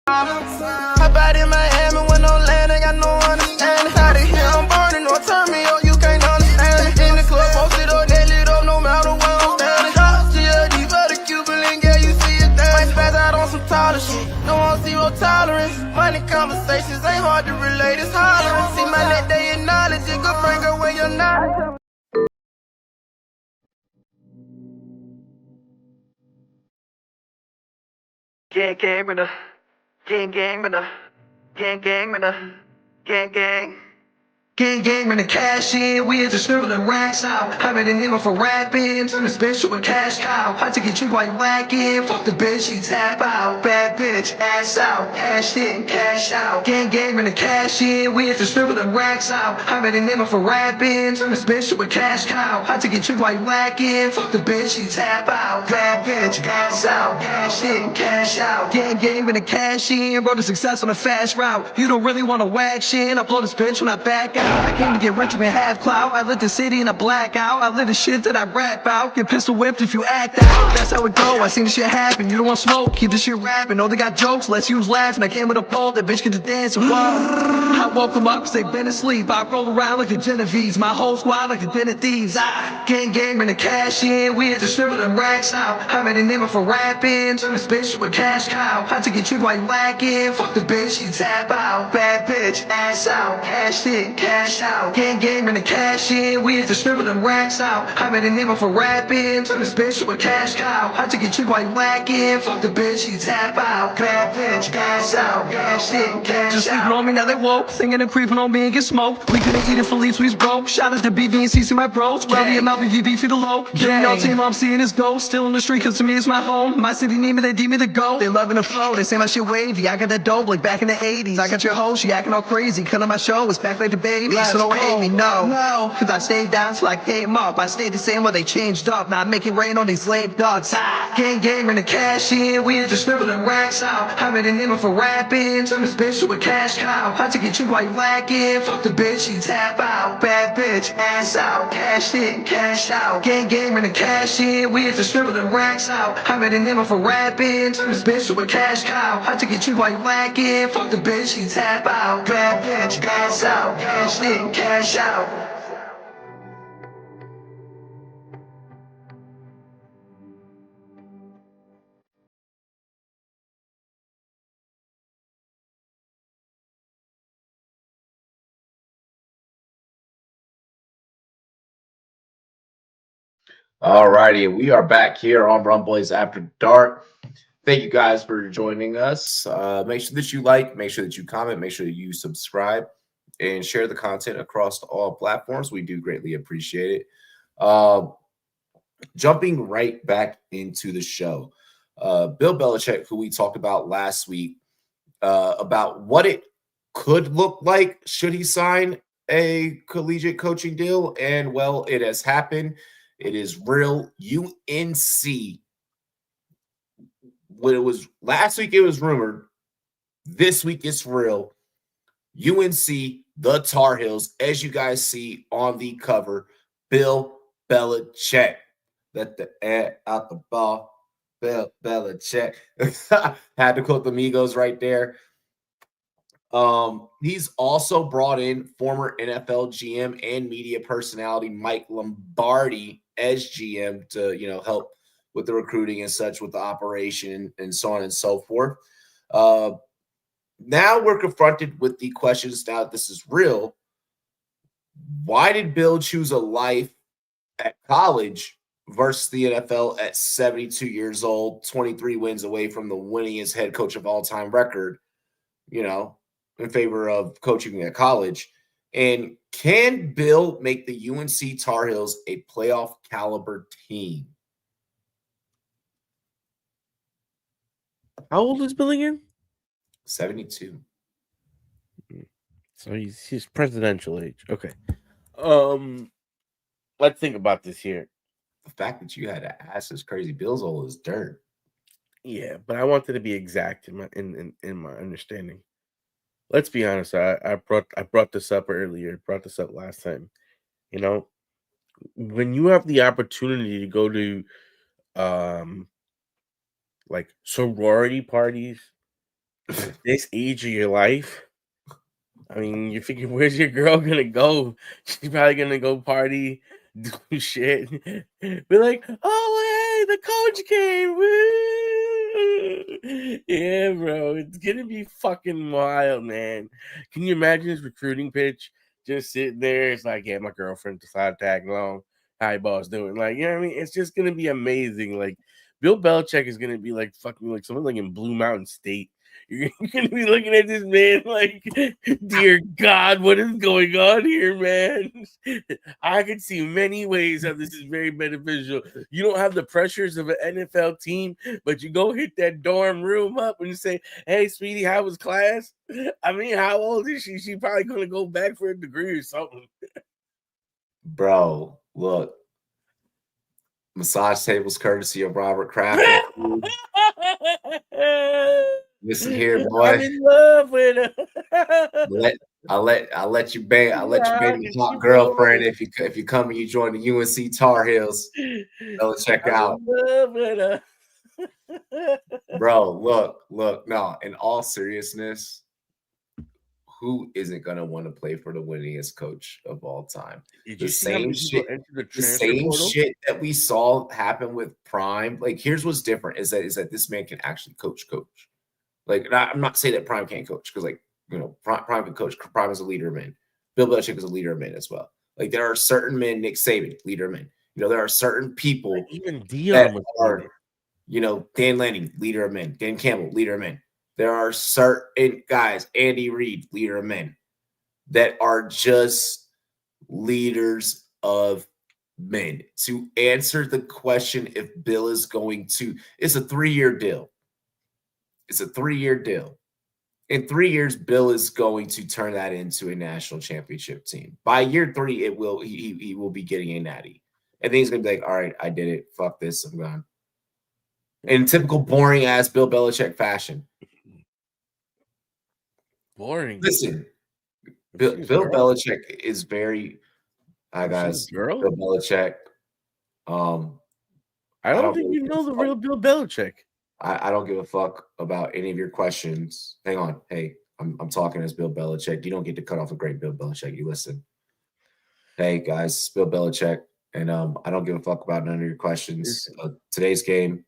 Hop out in Miami when no land, ain't got no understanding. How to hear I'm burning, or turn me on, you can't understand it. In the club, posted up, they lit up, no matter where I'm standing. Drop GLD for the Cuban link, yeah, you see it there. Might spaz out on some taller shit, no on zero tolerance. Money conversations ain't hard to relate, it's hollering. See my net, they acknowledge it, go bring her where you're not. Gang, with the gang, with the gang, with the gang. Gang, and the cash in. We had to scribbling racks out. I made a name for rapping. Turn this bitch to a cash cow. I take a drink while you whacking. Fuck the bitch, she tap out. Bad bitch, ass out. Cash in, cash out. Gang, and the cash in. We had to scribbling racks out. I made a name for rapping. Turn this bitch to a cash cow. I take a drink while you whacking. Fuck the bitch, she tap out. Bad bitch, ass out. Cash in, cash out. Gang, and the cash in. Brought the success on a fast route. You don't really want to whack shit. I blow this bitch when I back out. I came to get rich with half clout. I lit the city in a blackout. I lit the shit that I rap out. Get pistol whipped if you act out. That's how it go. I seen this shit happen. You don't want smoke, keep this shit rapping. Oh, they got jokes, let's use laughing. I came with a pole, that bitch get to dance and whoa. I woke them up, cause they been asleep. I roll around like the Genevieves. My whole squad like the Den of Thieves. Gang, and the cash in. We had to scribbling racks out. I made a name for rapping. Turn this bitch to a cash cow. I take a trick while you whacking. Fuck the bitch, she tap out. Bad bitch, ass out. Cash in, cash out. Gang, and the cash in. We had to scribbling racks out. I made a name for rapping. Turn this bitch to a cash cow. I take a trick while you whacking. Fuck the bitch, she tap out. Bad bitch, ass out. Cash in, cash out. Just sleeping on me, now they woke. Thinking of creeping on me and get smoked. We couldn't eat it for leaves, we broke. Shout out to BV and CC, my bros. Rowdy and LBVB for the low. Getting y'all team, I'm seeing his ghost. Still in the street, cause to me it's my home. My city need me, they need me to go. They loving the flow, they say my shit wavy. I got that dope like back in the 80s. I got your hoe, she acting all crazy. Cutting my show, it's back like the baby. So don't hate me, no. Cause I stayed down till I came up. I stayed the same while they changed up. Now I make it rain on these slave dogs. Gang, and the cash in. We had to scribbling racks out. I made a name for rapping. Turn this bitch to a cash cow. I take a drink while you whacking. Fuck the bitch, she tap out. Bad bitch, ass out. Cash in, cash out. Gang, and the cash in. We had to scribbling racks out. I made a name for rapping. Turn this bitch to a cash cow. I take a drink while you whacking. Fuck the bitch, she tap out. Bad bitch, ass out. Cash in, cash out. All righty, we are back here on Rumboyz After Dark. Thank you guys for joining us. Make sure that you like, make sure that you comment, make sure that you subscribe, and share the content across all platforms. We do greatly appreciate it. Jumping right back into the show, Bill Belichick, who we talked about last week, about what it could look like should he sign a collegiate coaching deal, and well, it has happened. It is real. UNC. When it was last week, it was rumored. This week, it's real. UNC, the Tar Heels, as you guys see on the cover, Bill Belichick. Let the air out the ball. Bill Belichick. Had to quote the Migos right there. He's also brought in former NFL GM and media personality Mike Lombardi as GM to, help with the recruiting and such, with the operation and so on and so forth. Now we're confronted with the questions. Now that this is real, why did Bill choose a life at college versus the NFL at 72 years old, 23 wins away from the winningest head coach of all time record, in favor of coaching at college? And can Bill make the UNC Tar Heels a playoff caliber team? How old is Bill again? 72. So he's presidential age. Okay. Let's think about this here. The fact that you had to ask is crazy. Bill's old as dirt. Yeah, but I wanted to be exact in my understanding. Let's be honest. I brought this up earlier. Brought this up last time. When you have the opportunity to go to, like sorority parties at this age of your life, I mean, you figure, where's your girl gonna go? She's probably gonna go party, do shit, be like, oh hey, the coach came. Woo! Yeah, bro, it's gonna be fucking wild, man. Can you imagine his recruiting pitch? Just sitting there, it's like, yeah, my girlfriend decided to tag along. How you boss doing? Like, you know what I mean? It's just gonna be amazing. Like, Bill Belichick is gonna be like fucking like something like in Blue Mountain State. You're gonna be looking at this man like, dear God, what is going on here, man? I can see many ways how this is very beneficial. You don't have the pressures of an NFL team, but you go hit that dorm room up and say, "Hey, sweetie, how was class?" I mean, how old is she? She probably gonna go back for a degree or something. Bro, look. Massage tables courtesy of Robert Kraft. Listen here, boy. I'm in love with her. I'll let you bang. I'll let you bang your hot girlfriend if you come and you join the UNC Tar Heels. Check out. Love with her. Bro, look. No, in all seriousness, who isn't gonna want to play for the winningest coach of all time? The same shit that we saw happen with Prime. Like, here's what's different is that this man can actually coach. Like, I'm not saying that Prime can't coach because, like, you know, Prime can coach. Prime is a leader of men. Bill Belichick is a leader of men as well. Like, there are certain men, Nick Saban, leader of men. You know, there are certain people even Dion that are, you know, Dan Lanning, leader of men. Dan Campbell, leader of men. There are certain guys, Andy Reid, leader of men, that are just leaders of men. To answer the question if Bill is going to, it's a 3-year deal. It's a 3-year deal. In 3 years, Bill is going to turn that into a national championship team. By year 3, it will he will be getting a natty. And then he's going to be like, all right, I did it. Fuck this. I'm gone. In typical boring-ass Bill Belichick fashion. Boring. Listen, Bill Belichick is very. Hi guys, girl. Bill Belichick. I don't think you know the real Bill Belichick. I don't give a fuck about any of your questions. Hang on, hey, I'm talking as Bill Belichick. You don't get to cut off a great Bill Belichick. You listen. Hey guys, Bill Belichick, and I don't give a fuck about none of your questions. Today's game.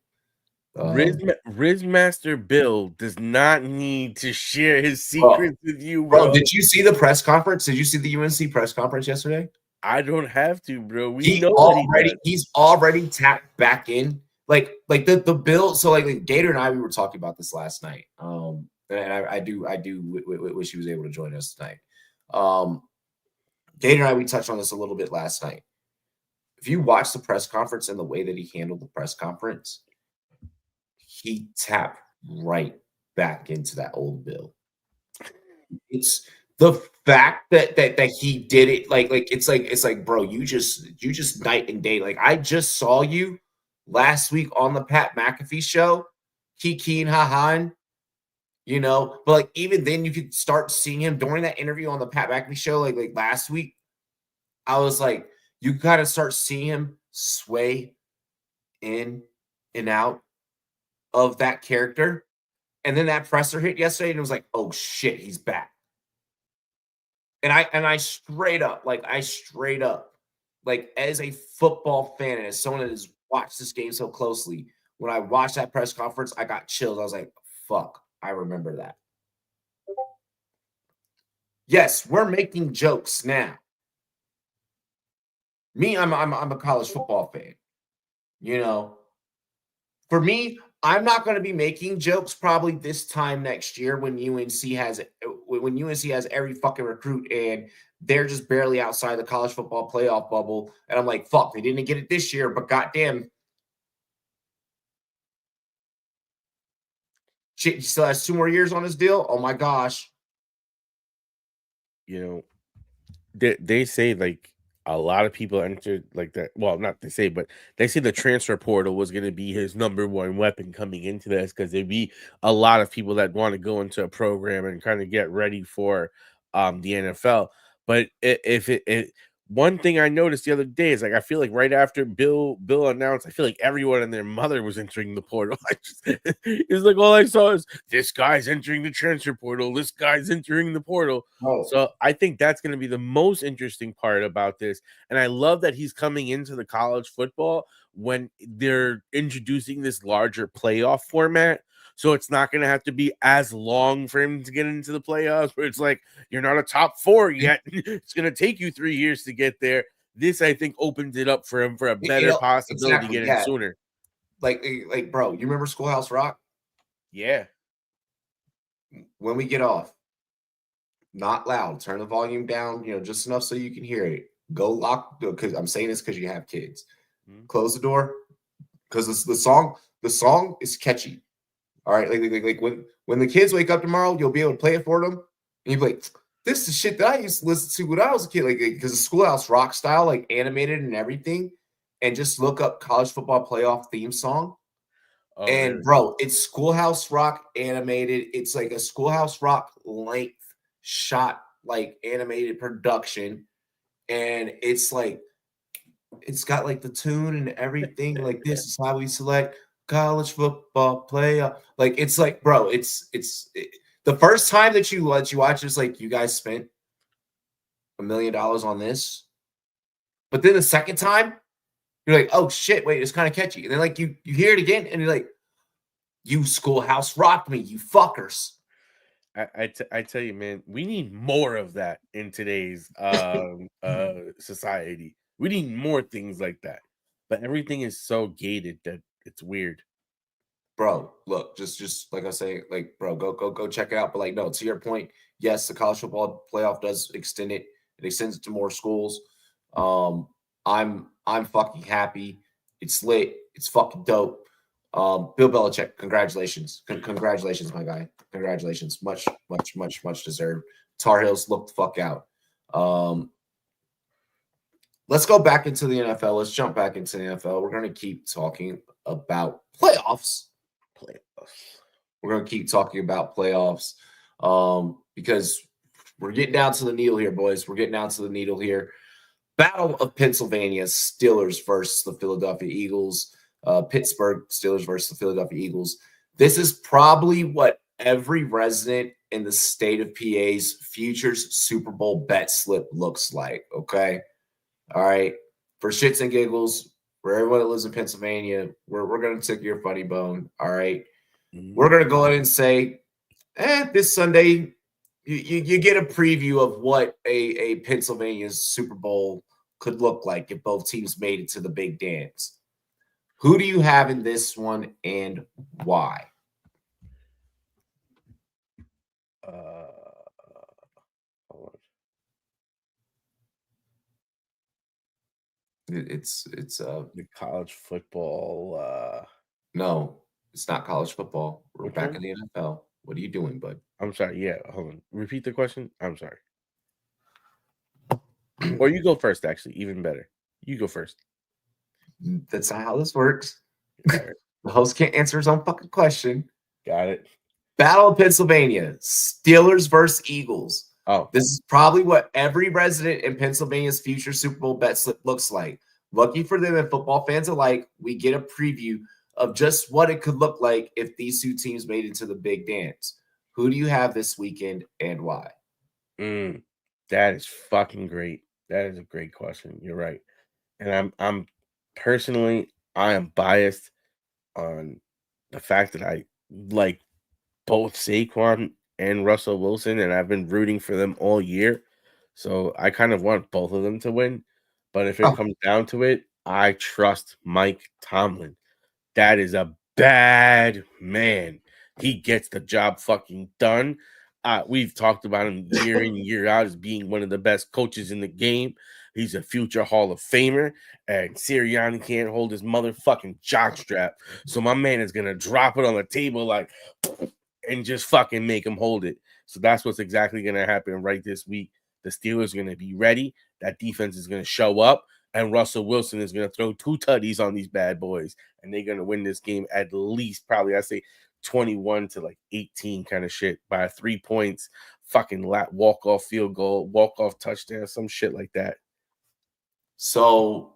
Rizmaster Bill does not need to share his secrets with you, bro. Did you see the press conference? Did you see the UNC press conference yesterday? I don't have to, bro. He's already tapped back in. Like the Bill. So like Gator and I, we were talking about this last night. And I do wish he was able to join us tonight. Gator and I, we touched on this a little bit last night. If you watch the press conference and the way that he handled the press conference, he tapped right back into that old Bill. It's the fact that he did it like it's like bro, you just night and day. Like, I just saw you last week on the Pat McAfee show, Kiki and Ha-Han, you know, but like even then you could start seeing him during that interview on the Pat McAfee show, like last week. I was like, you gotta start seeing him sway in and out of that character. And then that presser hit yesterday, and it was like, oh shit, he's back. And I straight up, like as a football fan and as someone that has watched this game so closely, when I watched that press conference, I got chills. I was like, fuck, I remember that. Yes, we're making jokes now. Me, I'm a college football fan. You know, for me, I'm not going to be making jokes probably this time next year when UNC has every fucking recruit and they're just barely outside the college football playoff bubble. And I'm like, fuck, they didn't get it this year, but goddamn. Shit, he still has 2 more years on his deal. Oh my gosh. You know, they say like a lot of people entered like that. Well, not they say, but they say the transfer portal was going to be his number one weapon coming into this because there'd be a lot of people that want to go into a program and kind of get ready for the NFL. But one thing I noticed the other day is like I feel like right after Bill announced, I feel like everyone and their mother was entering the portal. It's like all I saw is this guy's entering the transfer portal, this guy's entering the portal. Oh. So I think that's going to be the most interesting part about this. And I love that he's coming into the college football when they're introducing this larger playoff format. So it's not going to have to be as long for him to get into the playoffs, where it's like, you're not a top 4 yet. It's going to take you 3 years to get there. This, I think, opens it up for him for a better possibility to get in sooner. Like, bro, you remember Schoolhouse Rock? Yeah. when we get off, not loud. Turn the volume down, just enough so you can hear it. Go lock, because I'm saying this because you have kids. Close the door, because the song is catchy. All right, like when the kids wake up tomorrow, you'll be able to play it for them, and you'll be like, this is shit that I used to listen to when I was a kid, like because the Schoolhouse Rock style, like animated and everything. And just look up college football playoff theme song. Oh, and really? bro, it's Schoolhouse Rock animated. It's like a Schoolhouse Rock length shot, like animated production. And it's like, it's got like the tune and everything. Like, this is how we select college football playoff. Like, it's like, bro, the first time that you watch, it's like, you guys spent $1 million on this. But then the second time, you're like, oh shit, wait, it's kind of catchy. And then like you hear it again, and you're like, you Schoolhouse rocked me, you fuckers. I tell you, man, we need more of that in today's society. We need more things like that. But everything is so gated that it's weird. Bro, look, just like I say, like, bro, go check it out. But like, no, to your point, yes, the college football playoff does extend it. It extends it to more schools. I'm fucking happy. It's lit. It's fucking dope. Bill Belichick, congratulations. Congratulations, my guy. Congratulations. Much deserved. Tar Heels, look the fuck out. Let's go back into the NFL. Let's jump back into the NFL. We're going to keep talking about playoffs. We're going to keep talking about playoffs because we're getting down to the needle here, boys. We're getting down to the needle here. Battle of Pennsylvania, Steelers versus the Philadelphia Eagles. Pittsburgh Steelers versus the Philadelphia Eagles. This is probably what every resident in the state of PA's futures Super Bowl bet slip looks like, okay? All right. For shits and giggles, for everyone that lives in Pennsylvania, we're going to take your funny bone, all right? We're going to go ahead and say, this Sunday, you get a preview of what a Pennsylvania's Super Bowl could look like if both teams made it to the big dance. Who do you have in this one and why? It's the college football. No, it's not college football. We're back in the NFL. What are you doing, bud? I'm sorry. Yeah, hold on. Repeat the question. I'm sorry. Or you go first, actually. Even better. You go first. That's not how this works. Right. The host can't answer his own fucking question. Got it. Battle of Pennsylvania, Steelers versus Eagles. Oh, this is probably what every resident in Pennsylvania's future Super Bowl bet slip looks like. Lucky for them and football fans alike, we get a preview of just what it could look like if these two teams made it to the big dance. Who do you have this weekend and why? That is fucking great. That is a great question. You're right. And I'm personally, I am biased on the fact that I like both Saquon and Russell Wilson, and I've been rooting for them all year. So I kind of want both of them to win. But if it comes down to it, I trust Mike Tomlin. That is a bad man. He gets the job fucking done. We've talked about him year in, year out as being one of the best coaches in the game. He's a future Hall of Famer, and Sirianni can't hold his motherfucking jockstrap. So my man is going to drop it on the table like, and just fucking make him hold it. So that's what's exactly going to happen right this week. The Steelers are going to be ready. That defense is going to show up, and Russell Wilson is going to throw 2 tutties on these bad boys, and they're going to win this game at least probably, I say, 21 to like 18 kind of shit by 3 points, fucking walk-off field goal, walk-off touchdown, some shit like that. So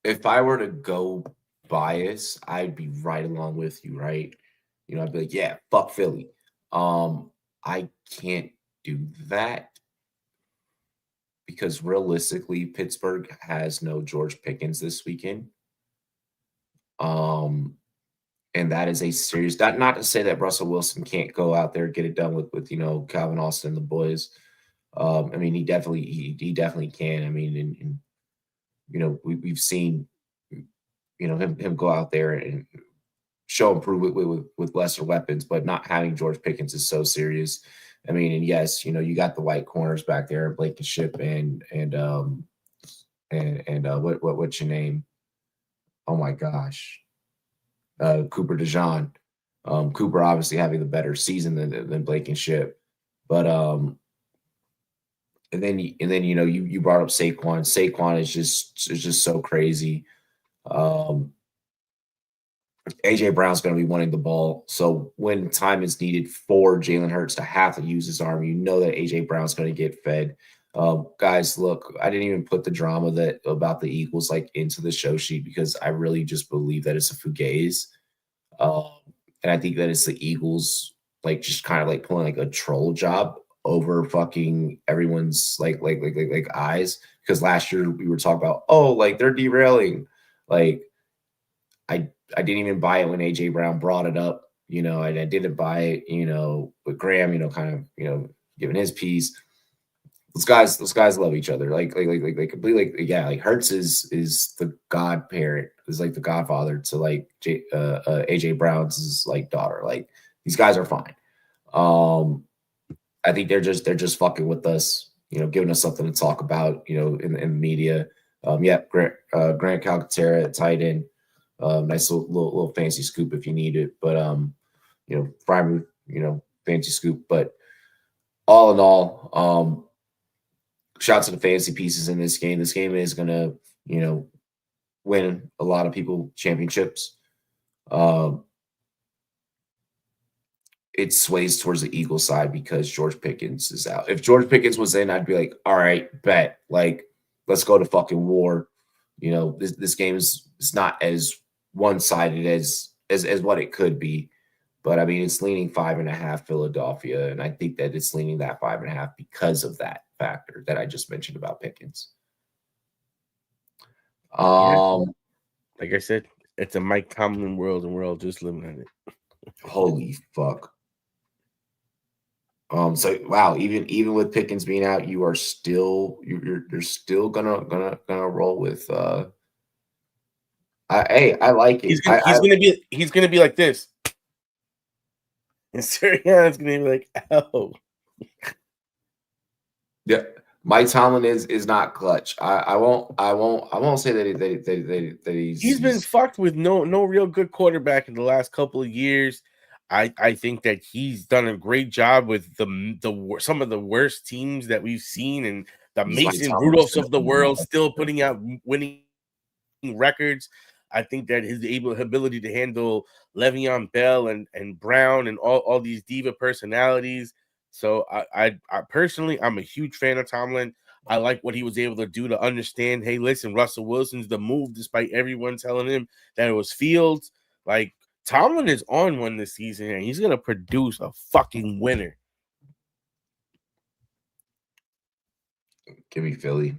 if I were to go bias, I'd be right along with you, right? I'd be like, yeah, fuck Philly. I can't do that because realistically, Pittsburgh has no George Pickens this weekend. And that is a serious, not to say that Russell Wilson can't go out there and get it done with Calvin Austin and the boys. I mean, he definitely can. I mean, and we've seen him go out there and show improvement with lesser weapons, but not having George Pickens is so serious. I mean, and yes, you got the white corners back there, Blankenship and what's your name? Oh my gosh, Cooper DeJean. Cooper obviously having the better season than Blankenship, but and then you brought up Saquon. Saquon is just so crazy. AJ Brown's going to be wanting the ball. So when time is needed for Jalen Hurts to have to use his arm, that AJ Brown's going to get fed. Guys, look, I didn't even put the drama about the Eagles into the show sheet because I really just believe that it's a fugazi. And I think that it's the Eagles just kind of pulling a troll job over fucking everyone's eyes, because last year we were talking about they're derailing. I didn't even buy it when AJ Brown brought it up. I didn't buy it, with Graham, kind of, giving his piece. Those guys love each other. Completely, Hurts is the godparent, is the godfather to AJ Brown's daughter. These guys are fine. I think they're just fucking with us, giving us something to talk about, in the media. Grant Calcaterra at tight end. Nice little fancy scoop if you need it, but Freimuth, fancy scoop. But all in all, shout out to the fantasy pieces in this game. This game is gonna, win a lot of people championships. It sways towards the Eagles side because George Pickens is out. If George Pickens was in, I'd be like, all right, bet. Let's go to fucking war. This game is not as one-sided as what it could be. But I mean, it's leaning 5.5 Philadelphia, and I think that it's leaning that 5.5 because of that factor that I just mentioned about Pickens. Like I said, it's a Mike Tomlin world, and we're all just living in it. Holy fuck. So wow, even with Pickens being out, you are still you're still gonna roll with I like it. He's gonna be like this. And Sirianni's gonna be like, oh. Yeah. Mike Tomlin is not clutch. I won't say that he's been fucked with no real good quarterback in the last couple of years. I think that he's done a great job with some of the worst teams that we've seen, and the Mason Rudolphs of the world still putting out winning records. I think that his ability to handle Le'Veon Bell and Brown and all these diva personalities. So I personally, I'm a huge fan of Tomlin. I like what he was able to do to understand, hey, listen, Russell Wilson's the move, despite everyone telling him that it was Fields. Tomlin is on one this season, and he's going to produce a fucking winner. Give me Philly.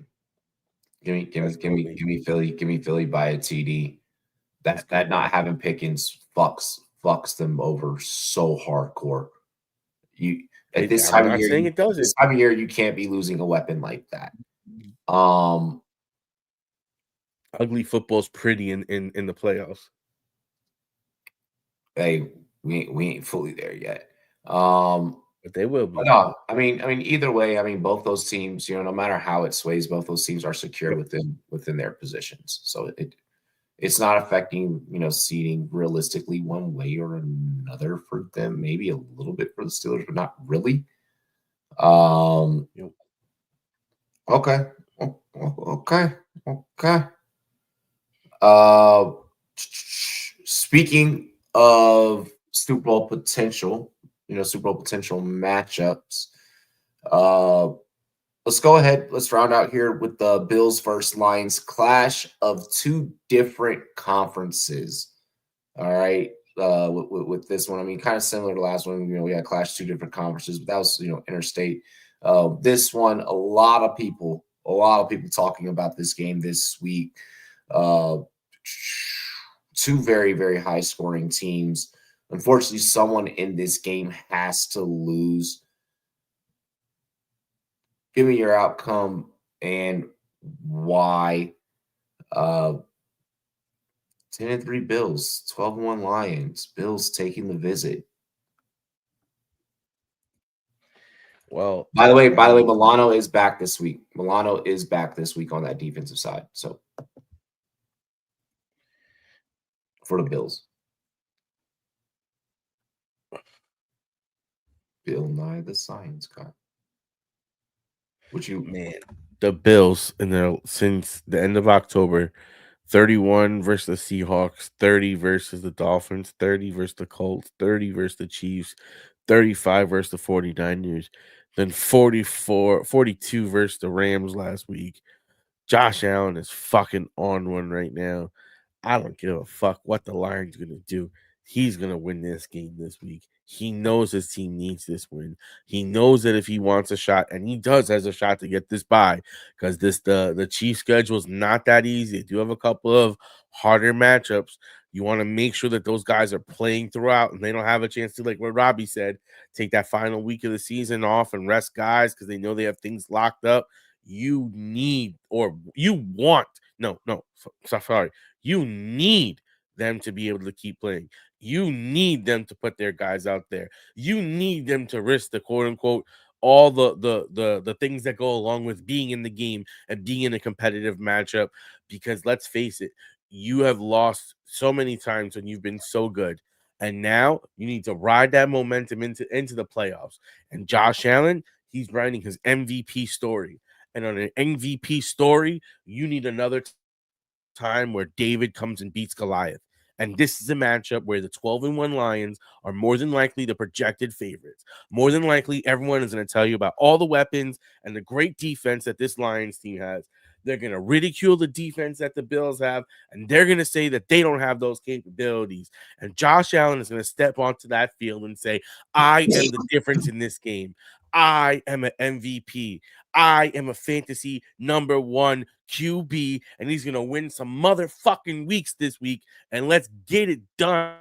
Give me Philly. Give me Philly by a TD. That not having Pickens fucks them over so hardcore. At this time of year, saying it doesn't. This time of year, you can't be losing a weapon like that. Ugly football's pretty in the playoffs. Hey, we ain't fully there yet. But they will be. No, I mean, either way, I mean, both those teams, no matter how it sways, both those teams are secure within their positions. So it's not affecting, seeding realistically one way or another for them. Maybe a little bit for the Steelers, but not really. Okay. Speaking of Super Bowl potential, Super Bowl potential matchups. Let's go ahead. Let's round out here with the Bills versus Lions clash of two different conferences. All right. With this one, I mean, kind of similar to the last one. We had clash two different conferences, but that was interstate. This one, a lot of people talking about this game this week. Two very, very high scoring teams. Unfortunately, someone in this game has to lose. Give me your outcome and why. 10-3 Bills, 12-1 Lions. Bills taking the visit. Well, By the way, Milano is back this week. Milano is back this week on that defensive side. So for the Bills. Bill Nye the Science Guy. Man, the Bills since the end of October, 31 versus the Seahawks, 30 versus the Dolphins, 30 versus the Colts, 30 versus the Chiefs, 35 versus the 49ers, then 42 versus the Rams last week. Josh Allen is fucking on one right now. I don't give a fuck what the Lions going to do. He's going to win this game this week. He knows his team needs this win. He knows that if he wants a shot, and he has a shot to get this bye, because the Chiefs schedule is not that easy. They do have a couple of harder matchups. You want to make sure that those guys are playing throughout and they don't have a chance to, like what Robbie said, take that final week of the season off and rest guys because they know they have things locked up. You need you need them to be able to keep playing. You need them to put their guys out there. You need them to risk the quote unquote all the things that go along with being in the game and being in a competitive matchup, because let's face it, you have lost so many times when you've been so good. And now you need to ride that momentum into the playoffs. And Josh Allen, he's writing his MVP story. And on an MVP story, you need another time where David comes and beats Goliath. And this is a matchup where the 12-1 Lions are more than likely the projected favorites. More than likely, everyone is going to tell you about all the weapons and the great defense that this Lions team has. They're going to ridicule the defense that the Bills have, and they're going to say that they don't have those capabilities. And Josh Allen is going to step onto that field and say, I am the difference in this game. I am an MVP. I am a fantasy number 1 QB, and he's going to win some motherfucking weeks this week, and let's get it done,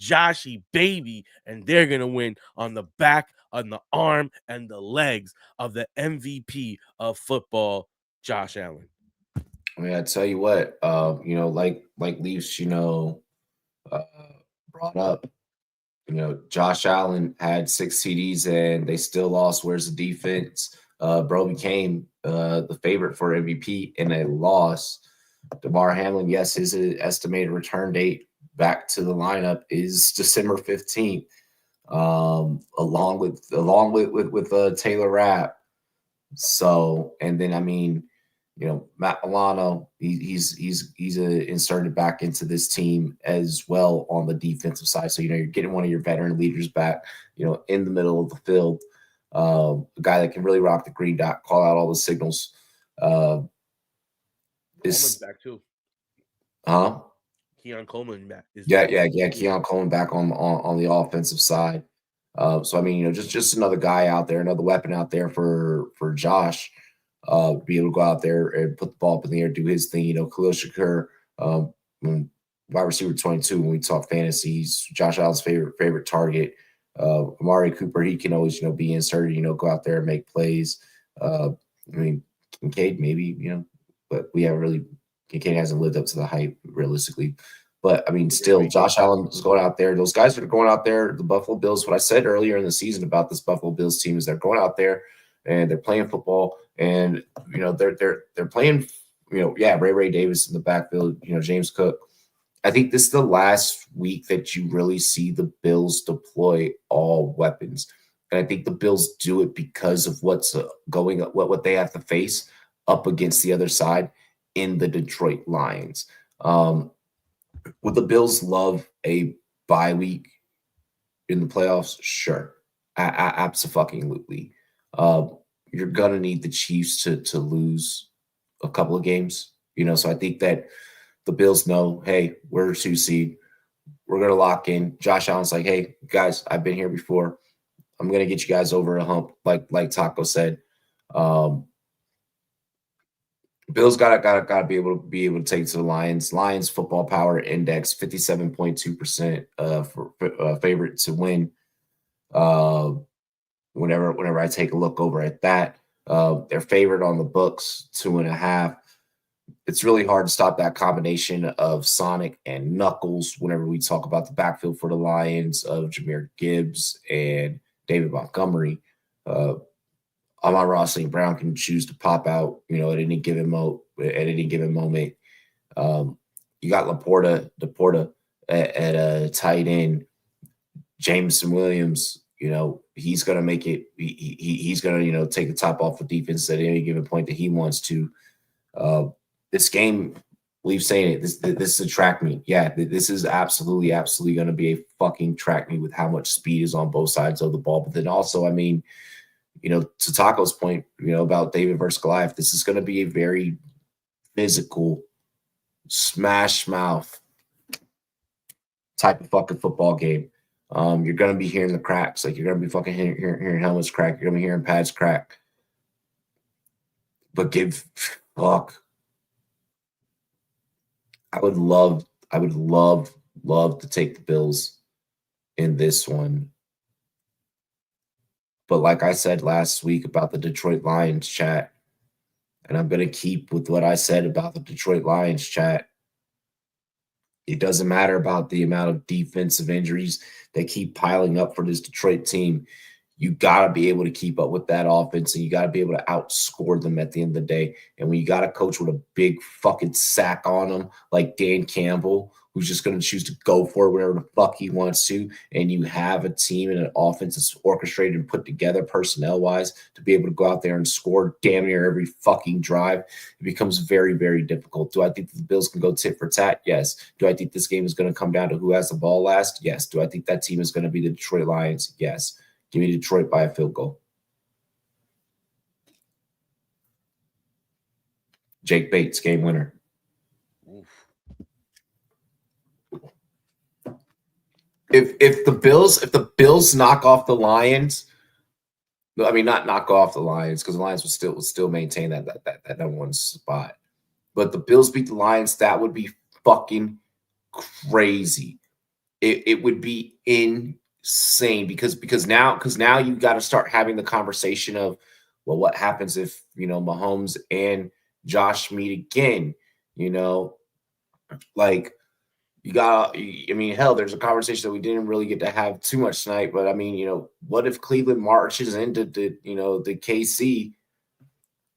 Joshy baby. And they're going to win on the back, on the arm, and the legs of the MVP of football, Josh Allen. I mean, I tell you what, like Leafs, brought up, Josh Allen had 6 TDs and they still lost. Where's the defense? Bro became the favorite for MVP in a loss. DeMar Hamlin, yes, his estimated return date back to the lineup is December 15th, along with Taylor Rapp. So, and then I mean, Matt Milano, he's inserted back into this team as well on the defensive side. So, you're getting one of your veteran leaders back, in the middle of the field. A guy that can really rock the green dot, call out all the signals. Coleman's back too. Huh? Keon Coleman back. Keon Coleman back on the offensive side. So I mean, just another guy out there, another weapon out there for Josh. Be able to go out there and put the ball up in the air, do his thing. Khalil Shakur, wide receiver 22. When we talk fantasy, he's Josh Allen's favorite target. Amari Cooper, he can always be inserted. Go out there and make plays. I mean, Kincaid maybe, but we haven't really. Kincaid hasn't lived up to the hype realistically. But I mean, still, Josh Allen is going out there. Those guys that are going out there, the Buffalo Bills. What I said earlier in the season about this Buffalo Bills team is they're going out there and they're playing football, and they're playing. Ray Davis in the backfield. James Cook. I think this is the last week that you really see the Bills deploy all weapons, and I think the Bills do it because of what's going up, what they have to face up against the other side in the Detroit Lions. Would the Bills love a bye week in the playoffs? Sure. Absolutely. You're going to need the Chiefs to lose a couple of games, so I think that the Bills know, hey, we're 2 seed. We're going to lock in. Josh Allen's like, hey, guys, I've been here before. I'm going to get you guys over a hump, like Taco said. Bills gotta be able to take it to the Lions. Lions football power index 57.2% for favorite to win. Whenever I take a look over at that, they're favored on the books 2.5. it's really hard to stop that combination of Sonic and Knuckles whenever we talk about the backfield for the Lions of Jahmyr Gibbs and David Montgomery. Amon-Ra St. Brown can choose to pop out, at any given moment. You got Deporta at a tight end. Jameson Williams, he's going to make it. He's going to, take the top off of defense at any given point that he wants to. This game, we've saying it. This is a track meet. Yeah, this is absolutely going to be a fucking track meet with how much speed is on both sides of the ball. But then also, I mean, to Taco's point, about David versus Goliath, this is going to be a very physical, smash mouth type of fucking football game. You're going to be hearing the cracks. Like, you're going to be fucking hearing helmets crack. You're going to be hearing pads crack. But fuck. I would love to take the Bills in this one. But like I said last week about the Detroit Lions chat, and I'm going to keep with what I said about the Detroit Lions chat, it doesn't matter about the amount of defensive injuries that keep piling up for this Detroit team. You got to be able to keep up with that offense, and you got to be able to outscore them at the end of the day. And when you got a coach with a big fucking sack on them, like Dan Campbell, who's just going to choose to go for it whatever the fuck he wants to, and you have a team and an offense that's orchestrated and put together personnel-wise to be able to go out there and score damn near every fucking drive, it becomes very, very difficult. Do I think the Bills can go tit for tat? Yes. Do I think this game is going to come down to who has the ball last? Yes. Do I think that team is going to be the Detroit Lions? Yes. Give me Detroit by a field goal. Jake Bates, game winner. If the Bills knock off the Lions, I mean, not knock off the Lions, because the Lions would still maintain that number one spot. But the Bills beat the Lions, that would be fucking crazy. It would be insane because now you got to start having the conversation of, well, what happens if Mahomes and Josh meet again? Like, hell, there's a conversation that we didn't really get to have too much tonight, but I mean, what if Cleveland marches into the KC,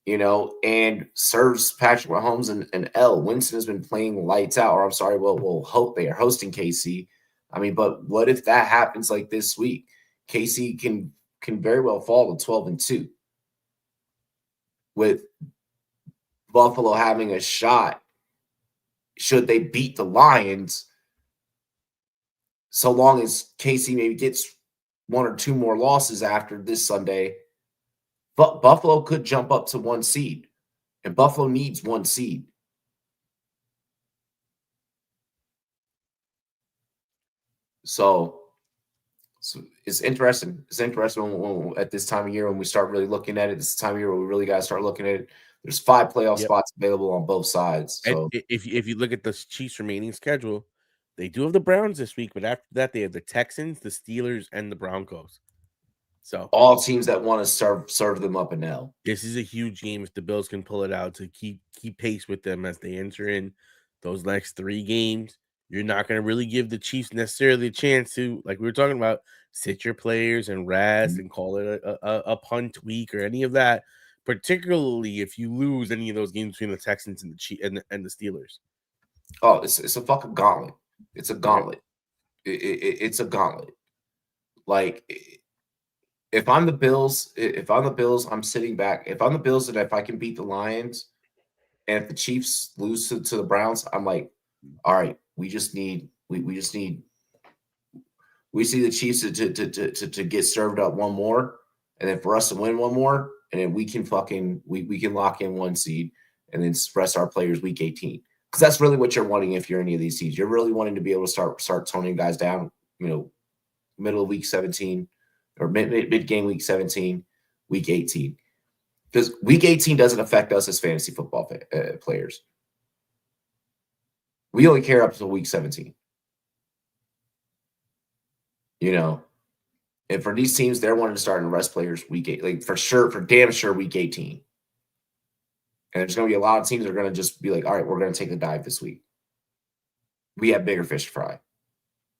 and serves Patrick Mahomes and L. Winston has been playing lights out, or I'm sorry, we'll hope they are hosting KC. I mean, but what if that happens like this week? KC can very well fall to 12-2 with Buffalo having a shot should they beat the Lions, so long as KC maybe gets one or two more losses after this Sunday. But Buffalo could jump up to 1 seed, and Buffalo needs 1 seed. So it's interesting. It's interesting when at this time of year when we start really looking at it. This time of year where we really got to start looking at it. There's 5 playoff spots available on both sides. So and if you look at the Chiefs' remaining schedule, they do have the Browns this week, but after that they have the Texans, the Steelers, and the Broncos. So all teams that want to serve them up an L. This is a huge game if the Bills can pull it out to keep pace with them as they enter in those next 3 games. You're not going to really give the Chiefs necessarily a chance to, like we were talking about, sit your players and rest and call it a punt week or any of that. Particularly if you lose any of those games between the Texans and the Chiefs and the Steelers. Oh, it's a fucking gauntlet. It's a gauntlet. It's a gauntlet. Like, if I'm the Bills, I'm sitting back. If I'm the Bills, and if I can beat the Lions, and if the Chiefs lose to the Browns, I'm like, all right, we see the Chiefs to get served up one more, and then for us to win one more. And then we can lock in 1 seed and then rest our players week 18. Because that's really what you're wanting if you're any of these seeds. You're really wanting to be able to start toning guys down, middle of week 17 or mid game week 17, week 18. Because week 18 doesn't affect us as fantasy football players. We only care up until week 17. And for these teams, they're wanting to start and rest players week 8, like for damn sure week 18. And there's going to be a lot of teams that are going to just be like, all right, we're going to take the dive this week. We have bigger fish to fry.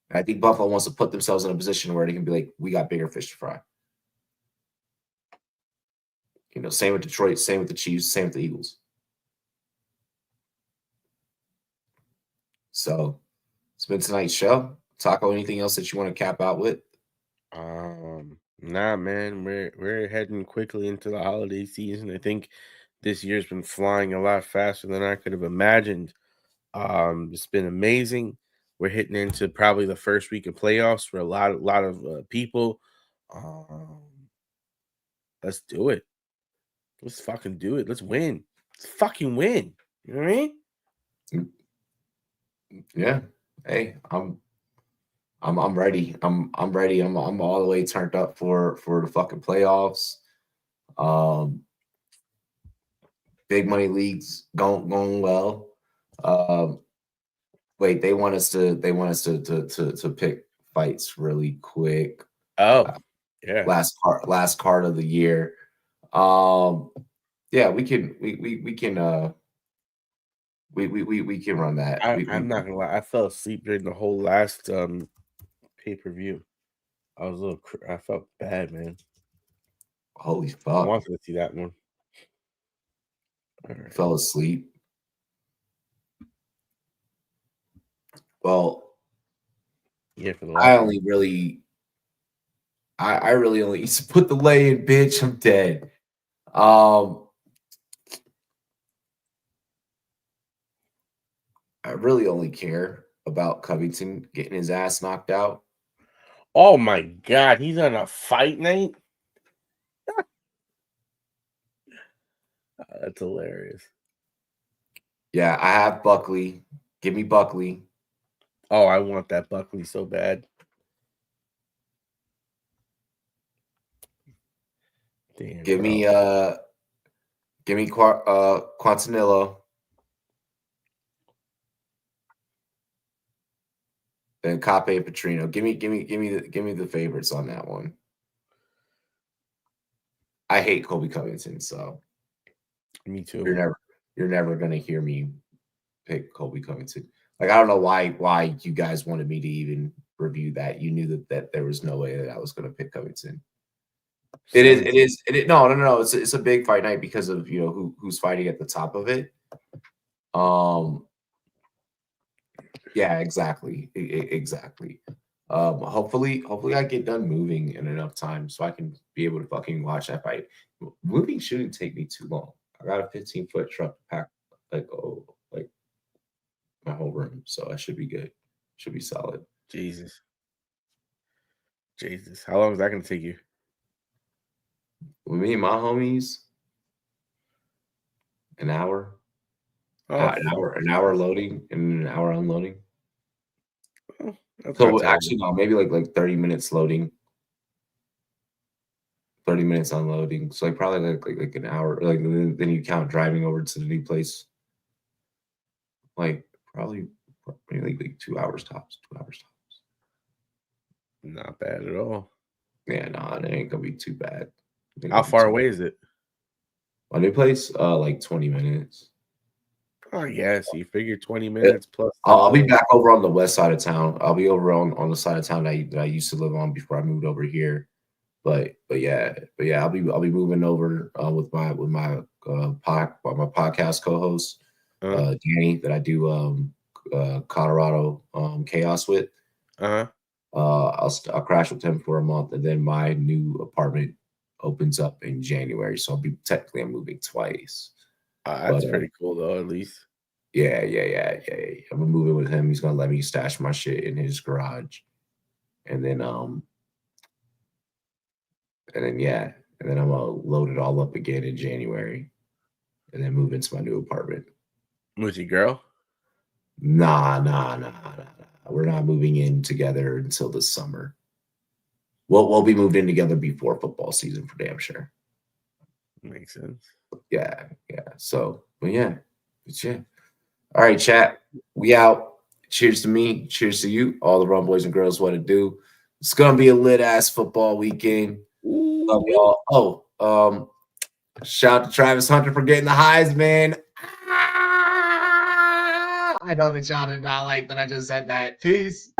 And I think Buffalo wants to put themselves in a position where they can be like, we got bigger fish to fry. You know, same with Detroit, same with the Chiefs, same with the Eagles. So it's been tonight's show. Taco, anything else that you want to cap out with? Nah, man. We're heading quickly into the holiday season. I think this year's been flying a lot faster than I could have imagined. It's been amazing. We're hitting into probably the first week of playoffs for a lot of people. Let's do it. Let's fucking do it. Let's win. Let's fucking win. You know what I mean? Yeah. Hey, I'm ready. I'm ready. I'm all the way turned up for the fucking playoffs. Big money leagues going well. Wait, they want us to pick fights really quick. Oh, yeah. Last card of the year. Yeah, we can run that. I'm not gonna lie. I fell asleep during the whole last pay-per-view. I felt bad, man. Holy I fuck. wanted to see that one. Right. Fell asleep. Well, yeah, for the I really only used to put the lay in, bitch. I'm dead. I really only care about Covington getting his ass knocked out. Oh my god, he's on a fight night? That's hilarious. Yeah, I have Buckley. Give me Buckley. Oh, I want that Buckley so bad. Damn, give me Quantanillo. Then Cape Petrino. Give me the favorites on that one. I hate Colby Covington, so me too. You're never gonna hear me pick Colby Covington. Like, I don't know why you guys wanted me to even review that. You knew that there was no way that I was gonna pick Covington. It is. No. It's a big fight night because of, you know, who's fighting at the top of it. Yeah, exactly. Exactly. Hopefully I get done moving in enough time so I can be able to fucking watch that fight. Moving shouldn't take me too long. I got a 15-foot truck to pack like my whole room, so I should be good. Should be solid. Jesus. How long is that gonna take you? With me and my homies, an hour. An hour loading and an hour unloading. Oh, so actually, no, maybe like 30 minutes loading, 30 minutes unloading. So like probably like an hour. Like then you count driving over to the new place. Like probably like 2 hours tops. 2 hours tops. Not bad at all. Yeah, no, it ain't gonna be too bad. How far away is it? My new place, like 20 minutes. Oh yeah, so you figure 20 minutes plus. I'll be back over on the west side of town. I'll be over on the side of town that I used to live on before I moved over here. But yeah, I'll be moving over with my podcast co-host Danny that I do Colorado Chaos with. I'll crash with him for a month, and then my new apartment opens up in January. So I'm moving twice. That's pretty cool though, at least. Yeah. I'm gonna move in with him. He's gonna let me stash my shit in his garage. And then I'm gonna load it all up again in January. And then move into my new apartment. With your girl? Nah. We're not moving in together until the summer. We'll be moved in together before football season for damn sure. Makes sense. Yeah. So, but yeah. All right, chat. We out. Cheers to me. Cheers to you. All the Run Boys and Girls, what it do. It's gonna be a lit ass football weekend. Love y'all. Shout out to Travis Hunter for getting the Heisman. I know that y'all did not like that I just said that. Peace.